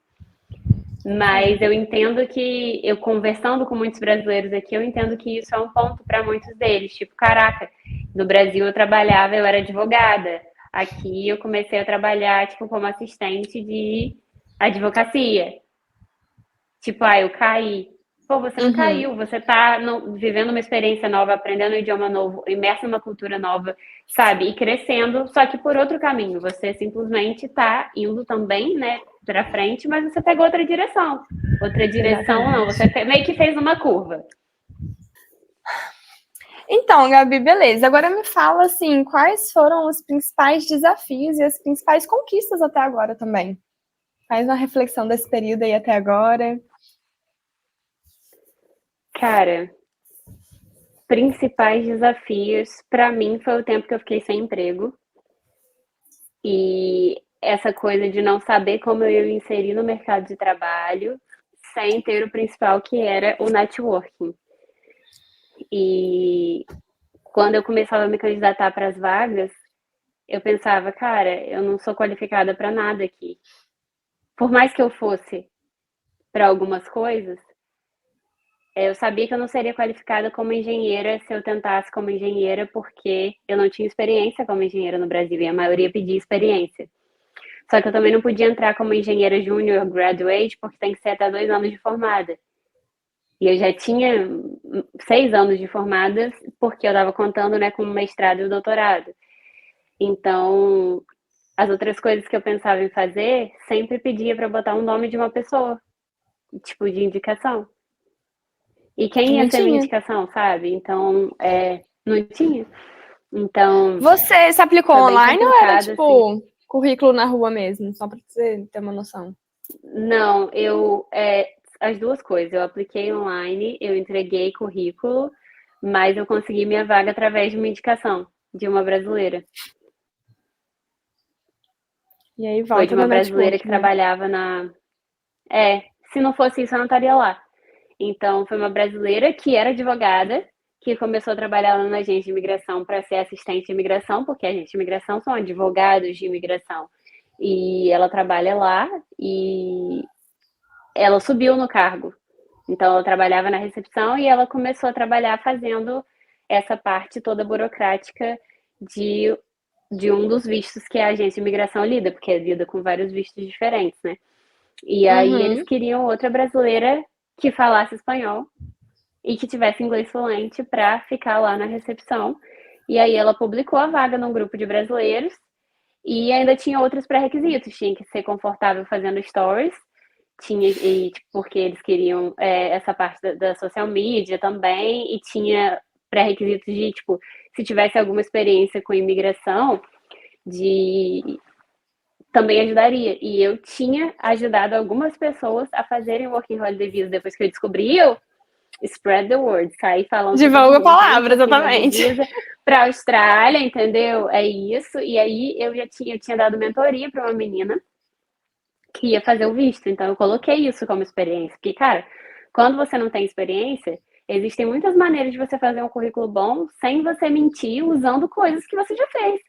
Mas eu entendo que, eu conversando com muitos brasileiros aqui, eu entendo que isso é um ponto para muitos deles. Tipo, caraca, no Brasil eu trabalhava, eu era advogada. Aqui eu comecei a trabalhar, tipo, como assistente de advocacia. Tipo, eu caí. Pô, você não caiu, você tá vivendo uma experiência nova, aprendendo um idioma novo, imerso numa cultura nova, sabe? E crescendo, só que por outro caminho. Você simplesmente tá indo também, né, pra frente, mas você pegou outra direção. Outra direção não, você meio que fez uma curva. Então, Gabi, beleza. Agora me fala, assim, quais foram os principais desafios e as principais conquistas até agora também? Faz uma reflexão desse período aí até agora. Cara, principais desafios, para mim, foi o tempo que eu fiquei sem emprego. E essa coisa de não saber como eu ia me inserir no mercado de trabalho sem ter o principal, que era o networking. E quando eu começava a me candidatar para as vagas, eu pensava, cara, eu não sou qualificada para nada aqui. Por mais que eu fosse para algumas coisas, eu sabia que eu não seria qualificada como engenheira se eu tentasse como engenheira, porque eu não tinha experiência como engenheira no Brasil e a maioria pedia experiência. Só que eu também não podia entrar como engenheira júnior graduate, porque tem que ser até 2 anos de formada. E eu já tinha 6 anos de formada, porque eu estava contando, né, com o mestrado e o doutorado. Então, as outras coisas que eu pensava em fazer, sempre pedia para botar um nome de uma pessoa, tipo de indicação. E quem ia Não ser minha tinha. indicação, sabe? Então, não tinha. Então, Você se aplicou foi bem online ou era, complicado, assim. tipo, currículo na rua mesmo? Só pra você ter uma noção. Não, as duas coisas. Eu apliquei online, eu entreguei currículo, mas eu consegui minha vaga através de uma indicação de uma brasileira. E aí Foi de volta uma da brasileira network, que né? trabalhava na. Se não fosse isso, eu não estaria lá. Então, foi uma brasileira que era advogada, que começou a trabalhar lá na agência de imigração para ser assistente de imigração, porque a agência de imigração são advogados de imigração. E ela trabalha lá e ela subiu no cargo. Então, ela trabalhava na recepção e ela começou a trabalhar fazendo essa parte toda burocrática de, de um dos vistos que a agência de imigração lida, porque lida com vários vistos diferentes, né? E aí eles Uhum. queriam outra brasileira que falasse espanhol e que tivesse inglês fluente para ficar lá na recepção. E aí ela publicou a vaga num grupo de brasileiros e ainda tinha outros pré-requisitos. Tinha que ser confortável fazendo stories, tipo, porque eles queriam essa parte da social media também, e tinha pré-requisitos de, tipo, se tivesse alguma experiência com imigração, de também ajudaria. E eu tinha ajudado algumas pessoas a fazerem Working Holiday Visa depois que eu descobri, eu spread the word, sair falando para todo Divulga a mundo, gente, palavra, Working Holiday exatamente. Visa para a Austrália, entendeu? É isso. E aí eu tinha dado mentoria para uma menina que ia fazer o visto, então eu coloquei isso como experiência. Porque, cara, quando você não tem experiência, existem muitas maneiras de você fazer um currículo bom sem você mentir usando coisas que você já fez.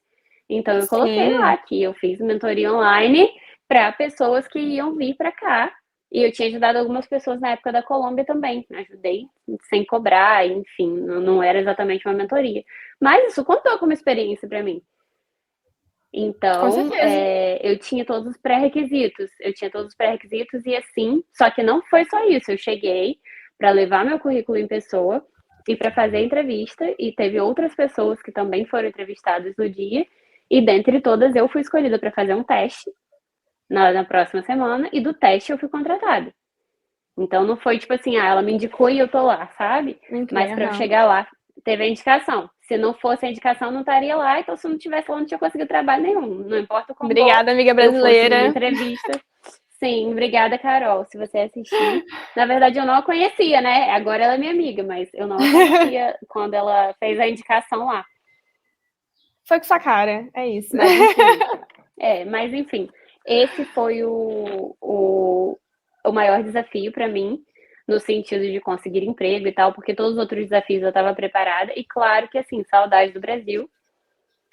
Então eu coloquei lá Sim, que eu fiz mentoria online para pessoas que iam vir para cá. E eu tinha ajudado algumas pessoas na época da Colômbia também. Ajudei sem cobrar, enfim, não era exatamente uma mentoria. Mas isso contou como experiência para mim. com Então, certeza. eu tinha todos os pré-requisitos. Eu tinha todos os pré-requisitos e assim, só que não foi só isso. Eu cheguei para levar meu currículo em pessoa e para fazer a entrevista, e teve outras pessoas que também foram entrevistadas no dia, e dentre todas eu fui escolhida para fazer um teste na próxima semana, e do teste eu fui contratada. Então não foi tipo assim, ela me indicou e eu tô lá, sabe? Entrei, Mas para eu aham. chegar lá, teve a indicação. Se não fosse a indicação, não estaria lá. Então, se não tivesse lá, não tinha conseguido trabalho nenhum. Não importa o quão bom Obrigada, amiga eu fosse numa brasileira. entrevista. Sim, obrigada, Carol, se você assistir. Na verdade, eu não a conhecia, né? Agora ela é minha amiga, mas eu não a conhecia quando ela fez a indicação lá. Foi com sua cara, é isso. Mas enfim, esse foi o maior desafio para mim, no sentido de conseguir emprego e tal, porque todos os outros desafios eu estava preparada, e claro que, assim, saudade do Brasil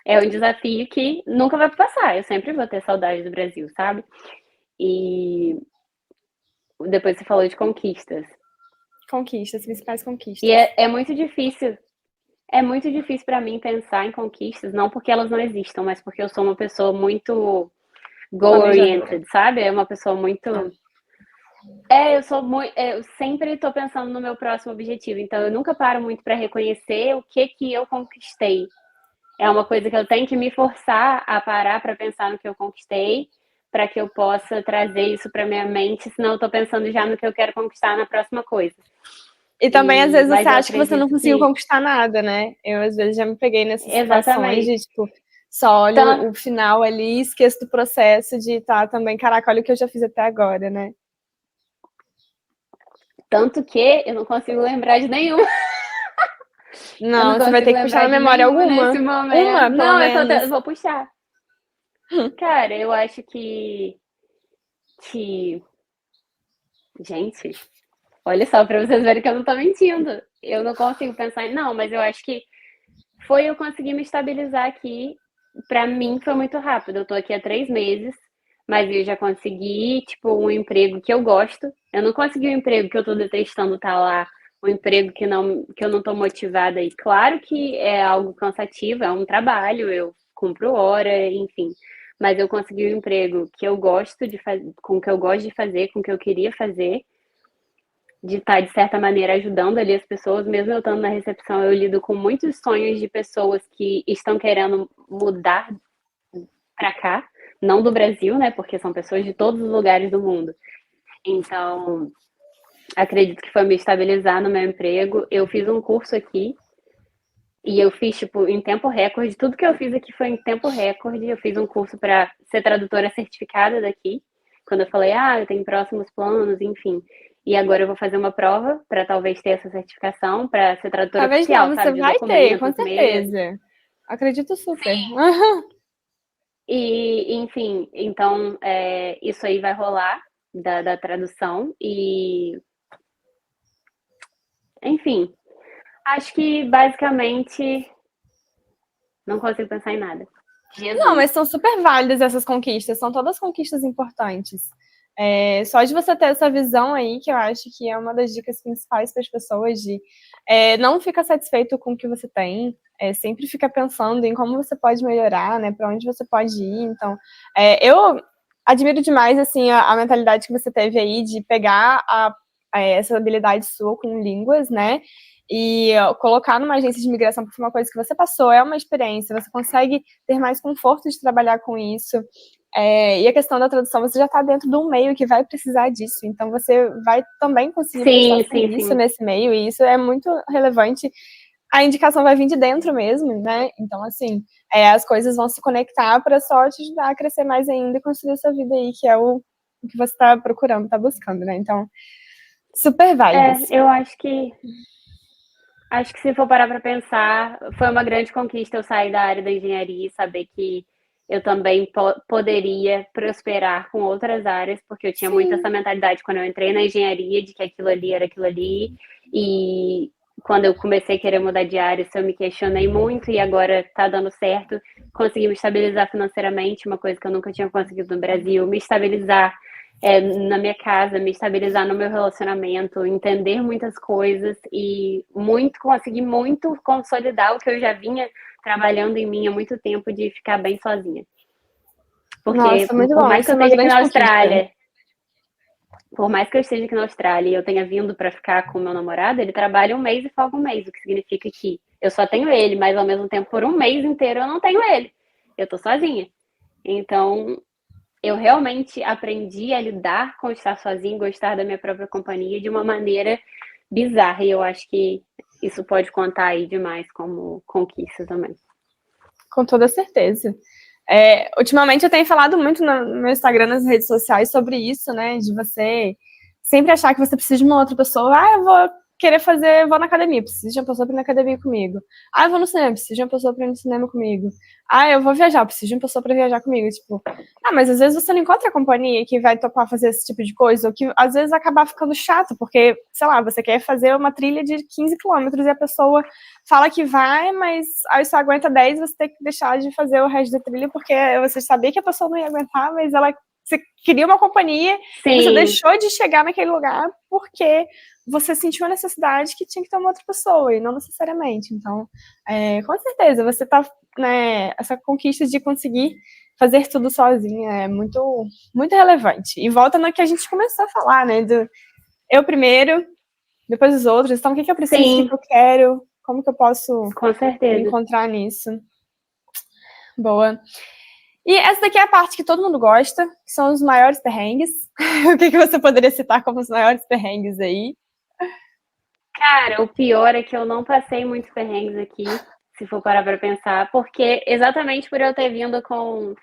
é um desafio que nunca vai passar, eu sempre vou ter saudade do Brasil, sabe? E depois você falou de conquistas. Conquistas, principais E conquistas. é muito difícil para mim pensar em conquistas, não porque elas não existam, mas porque eu sou uma pessoa muito Planejadora. goal-oriented, sabe? É uma pessoa Ah, muito. Eu sempre estou pensando no meu próximo objetivo, então eu nunca paro muito para reconhecer o que eu conquistei. É uma coisa que eu tenho que me forçar a parar para pensar no que eu conquistei, para que eu possa trazer isso para minha mente, senão eu estou pensando já no que eu quero conquistar na próxima coisa. e também, às vezes, Mas você eu acha que você não acredito conseguiu que. conquistar nada, né? Eu, às vezes, já me peguei nessas situações de, Exatamente. tipo, só olho Tan- o final ali e esqueço do processo de estar também, caraca, olha o que eu já fiz até agora, né? Tanto que eu não consigo lembrar de nenhum. Eu não Não, você vai consigo ter que puxar lembrar na de memória nenhum nesse alguma. momento. Uma, pelo Não, menos. vou puxar. Cara, eu acho que. Gente, olha só, pra vocês verem que eu não tô mentindo. eu não consigo pensar em... Não, mas eu acho que foi eu conseguir me estabilizar aqui. Pra mim foi muito rápido. Eu tô aqui há 3 meses, mas eu já consegui, tipo, um emprego que eu gosto. Eu não consegui um emprego que eu tô detestando estar lá, um emprego que eu não tô motivada. E claro que é algo cansativo, é um trabalho, eu cumpro hora, enfim. Mas eu consegui um emprego que eu gosto de fazer, com o que eu gosto de fazer, com o que eu queria fazer, de estar, de certa maneira, ajudando ali as pessoas. Mesmo eu estando na recepção, eu lido com muitos sonhos de pessoas que estão querendo mudar para cá, não do Brasil, né? Porque são pessoas de todos os lugares do mundo. Então, acredito que foi me estabilizar no meu emprego. Eu fiz um curso aqui e eu fiz, tipo, em tempo recorde. Tudo que eu fiz aqui foi em tempo recorde. Eu fiz um curso para ser tradutora certificada daqui. Quando eu falei, eu tenho próximos planos, enfim. E agora eu vou fazer uma prova para talvez ter essa certificação, para ser tradutora Talvez não, oficial, você sabe? De vai ter, com documentos mesmo. certeza. Acredito super. E, enfim, então isso aí vai rolar da tradução. E, enfim, acho que basicamente não consigo pensar em nada. Não, Jesus. mas são super válidas essas conquistas, são todas conquistas importantes. Só de você ter essa visão aí, que eu acho que é uma das dicas principais para as pessoas, de não ficar satisfeito com o que você tem, sempre ficar pensando em como você pode melhorar, né, para onde você pode ir. Então, eu admiro demais, assim, a mentalidade que você teve aí de pegar essa habilidade sua com línguas, né, e colocar numa agência de imigração, porque foi uma coisa que você passou, é uma experiência, você consegue ter mais conforto de trabalhar com isso. E a questão da tradução, você já está dentro de um meio que vai precisar disso, então você vai também conseguir prestar Sim, sim, serviço sim. nesse meio, e isso é muito relevante. A indicação vai vir de dentro mesmo, né? Então, assim, as coisas vão se conectar para só te ajudar a crescer mais ainda e construir essa vida aí, que é o que você está procurando, está buscando, né? Então, super válidas. Eu acho que se for parar para pensar, foi uma grande conquista eu sair da área da engenharia e saber que eu também poderia prosperar com outras áreas, porque eu tinha muito Sim. essa mentalidade quando eu entrei na engenharia de que aquilo ali era aquilo ali. E quando eu comecei a querer mudar de área, isso eu me questionei muito e agora tá dando certo. Consegui me estabilizar financeiramente, uma coisa que eu nunca tinha conseguido no Brasil, me estabilizar na minha casa, me estabilizar no meu relacionamento, entender muitas coisas e conseguir muito consolidar o que eu já vinha trabalhando em mim há muito tempo, de ficar bem sozinha. Porque Nossa, muito por bom. mais que Isso eu é uma esteja aqui grande na conquista. Austrália, por mais que eu esteja aqui na Austrália e eu tenha vindo para ficar com o meu namorado, ele trabalha um mês e folga um mês, o que significa que eu só tenho ele, mas ao mesmo tempo por um mês inteiro eu não tenho ele. Eu tô sozinha. Então, eu realmente aprendi a lidar com estar sozinha, gostar da minha própria companhia de uma maneira bizarra. E eu acho que isso pode contar aí demais como conquista também. Com toda certeza. Ultimamente eu tenho falado muito no meu Instagram, nas redes sociais, sobre isso, né? De você sempre achar que você precisa de uma outra pessoa. Eu vou querer vou na academia, preciso de uma pessoa para ir na academia comigo. Eu vou no cinema, preciso de uma pessoa para ir no cinema comigo. Eu vou viajar, preciso de uma pessoa para viajar comigo. Tipo, mas às vezes você não encontra a companhia que vai topar fazer esse tipo de coisa, ou que às vezes acabar ficando chato, porque, sei lá, você quer fazer uma trilha de 15 quilômetros e a pessoa fala que vai, mas aí só aguenta 10, você tem que deixar de fazer o resto da trilha, porque você sabia que a pessoa não ia aguentar, mas você queria uma companhia, e você Sim, deixou de chegar naquele lugar porque você sentiu a necessidade que tinha que ter uma outra pessoa, e não necessariamente. Então, com certeza, você tá, né, essa conquista de conseguir fazer tudo sozinha é muito, muito relevante. E volta no que a gente começou a falar, né, do eu primeiro, depois os outros. Então, o que eu preciso, o que sim, eu quero, como que eu posso com me certeza. encontrar nisso. Boa. E essa daqui é a parte que todo mundo gosta, que são os maiores perrengues. O que você poderia citar como os maiores perrengues aí? Cara, o pior é que eu não passei muitos perrengues aqui, se for parar para pensar, porque exatamente por eu ter vindo Com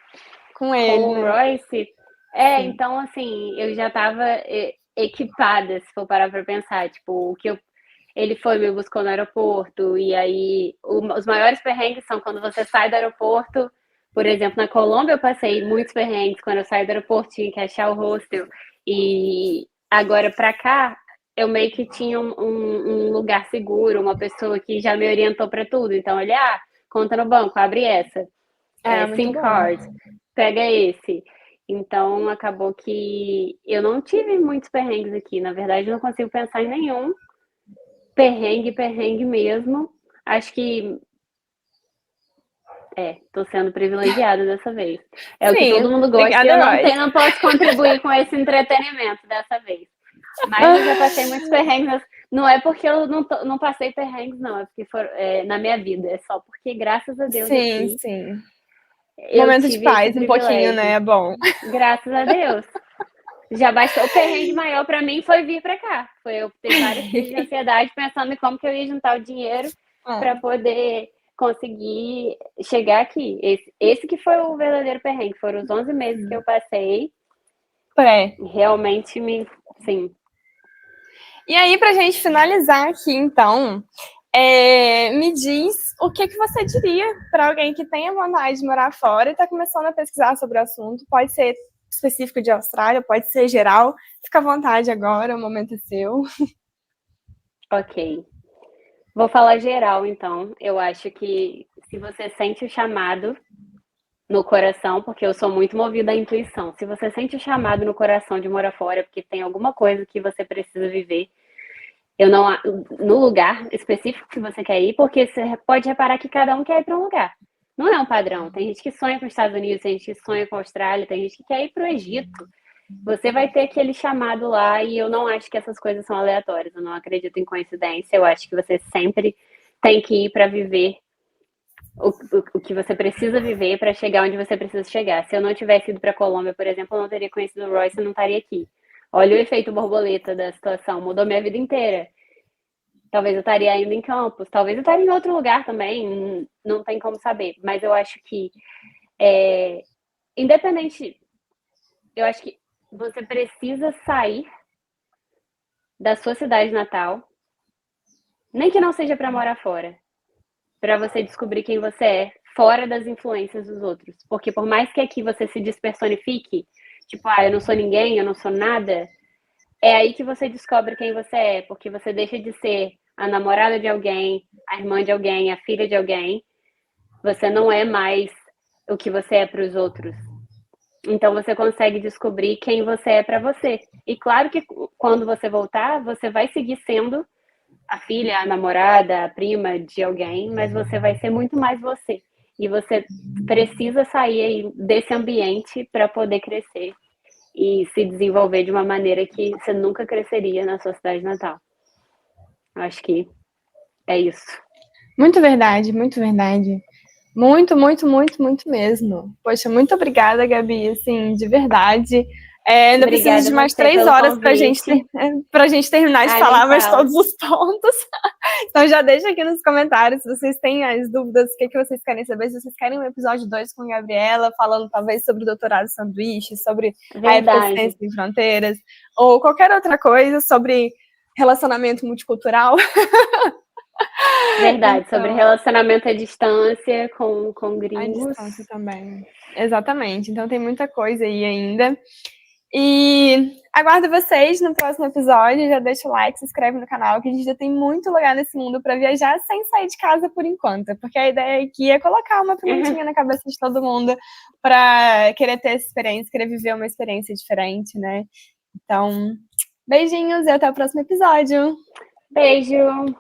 com ele, o né? Royce, Sim. então assim, eu já estava equipada, se for parar para pensar, tipo, ele foi me buscou no aeroporto, e aí os maiores perrengues são quando você sai do aeroporto. Por exemplo, na Colômbia eu passei muitos perrengues quando eu saí do aeroporto, tinha que achar o hostel. E agora para cá, eu meio que tinha um lugar seguro, uma pessoa que já me orientou para tudo. Então, ele, conta no banco, abre essa. Muito SIM bom. card, pega esse. Então, acabou que eu não tive muitos perrengues aqui. Na verdade, eu não consigo pensar em nenhum perrengue mesmo. Acho que tô sendo privilegiada dessa vez. É o que Sim, todo mundo gosta e obrigada, eu Royce. não posso contribuir com esse entretenimento dessa vez. Mas eu já passei muitos perrengues. Não é porque eu não passei perrengues, não. É porque na minha vida. É só porque, graças a Deus, Sim, aqui, sim. eu Momento de tive esse paz, um pouquinho, né? privilégio. É bom. Graças a Deus. Já bastou. O perrengue maior para mim foi vir para cá. Foi eu ter várias crises de ansiedade pensando em como que eu ia juntar o dinheiro para poder conseguir chegar aqui. Esse que foi o verdadeiro perrengue. Foram os 11 meses que eu passei. Realmente sim. E aí, pra gente finalizar aqui, então, me diz o que você diria para alguém que tenha vontade de morar fora e está começando a pesquisar sobre o assunto. Pode ser específico de Austrália, pode ser geral. Fica à vontade agora, o momento é seu. Ok. Vou falar geral, então. Eu acho que se você sente o chamado no coração, porque eu sou muito movida à intuição. Se você sente o chamado no coração de morar fora, porque tem alguma coisa que você precisa viver, no lugar específico que você quer ir, porque você pode reparar que cada um quer ir para um lugar. Não é um padrão. Tem gente que sonha com os Estados Unidos, tem gente que sonha com a Austrália, tem gente que quer ir para o Egito. Você vai ter aquele chamado lá e eu não acho que essas coisas são aleatórias. Eu não acredito em coincidência. Eu acho que você sempre tem que ir para viver o que você precisa viver para chegar onde você precisa chegar. Se eu não tivesse ido para a Colômbia, por exemplo, eu não teria conhecido o Royce e não estaria aqui. Olha o efeito borboleta da situação, mudou minha vida inteira. Talvez eu estaria ainda em campus, talvez eu estaria em outro lugar também, não tem como saber. Mas eu acho que, independente, eu acho que você precisa sair da sua cidade natal, nem que não seja para morar fora, para você descobrir quem você é, fora das influências dos outros. Porque por mais que aqui você se despersonifique, tipo, eu não sou ninguém, eu não sou nada, é aí que você descobre quem você é, porque você deixa de ser a namorada de alguém, a irmã de alguém, a filha de alguém. Você não é mais o que você é para os outros. Então você consegue descobrir quem você é para você. E claro que quando você voltar, você vai seguir sendo a filha, a namorada, a prima de alguém, mas você vai ser muito mais você. E você precisa sair desse ambiente para poder crescer e se desenvolver de uma maneira que você nunca cresceria na sua cidade natal. Acho que é isso. Muito verdade, muito verdade. Muito, muito, muito, muito mesmo. Poxa, muito obrigada, Gabi, assim, de verdade. Ainda Obrigada preciso de mais 3 pelo horas convite. pra gente terminar de Nem falar mais fala. todos os pontos. Então já deixa aqui nos comentários se vocês têm as dúvidas, o que vocês querem saber, se vocês querem um episódio 2 com a Gabriela, falando talvez sobre o doutorado sanduíche, sobre a época de Ciências Sem Fronteiras, ou qualquer outra coisa sobre relacionamento multicultural. Verdade, então, sobre relacionamento à distância com gringos. À distância também. Exatamente. Então tem muita coisa aí ainda. E aguardo vocês no próximo episódio. Já deixa o like, se inscreve no canal, que a gente já tem muito lugar nesse mundo para viajar sem sair de casa por enquanto. Porque a ideia aqui é colocar uma pimentinha na cabeça de todo mundo para querer ter essa experiência, querer viver uma experiência diferente, né? Então, beijinhos e até o próximo episódio. Beijo!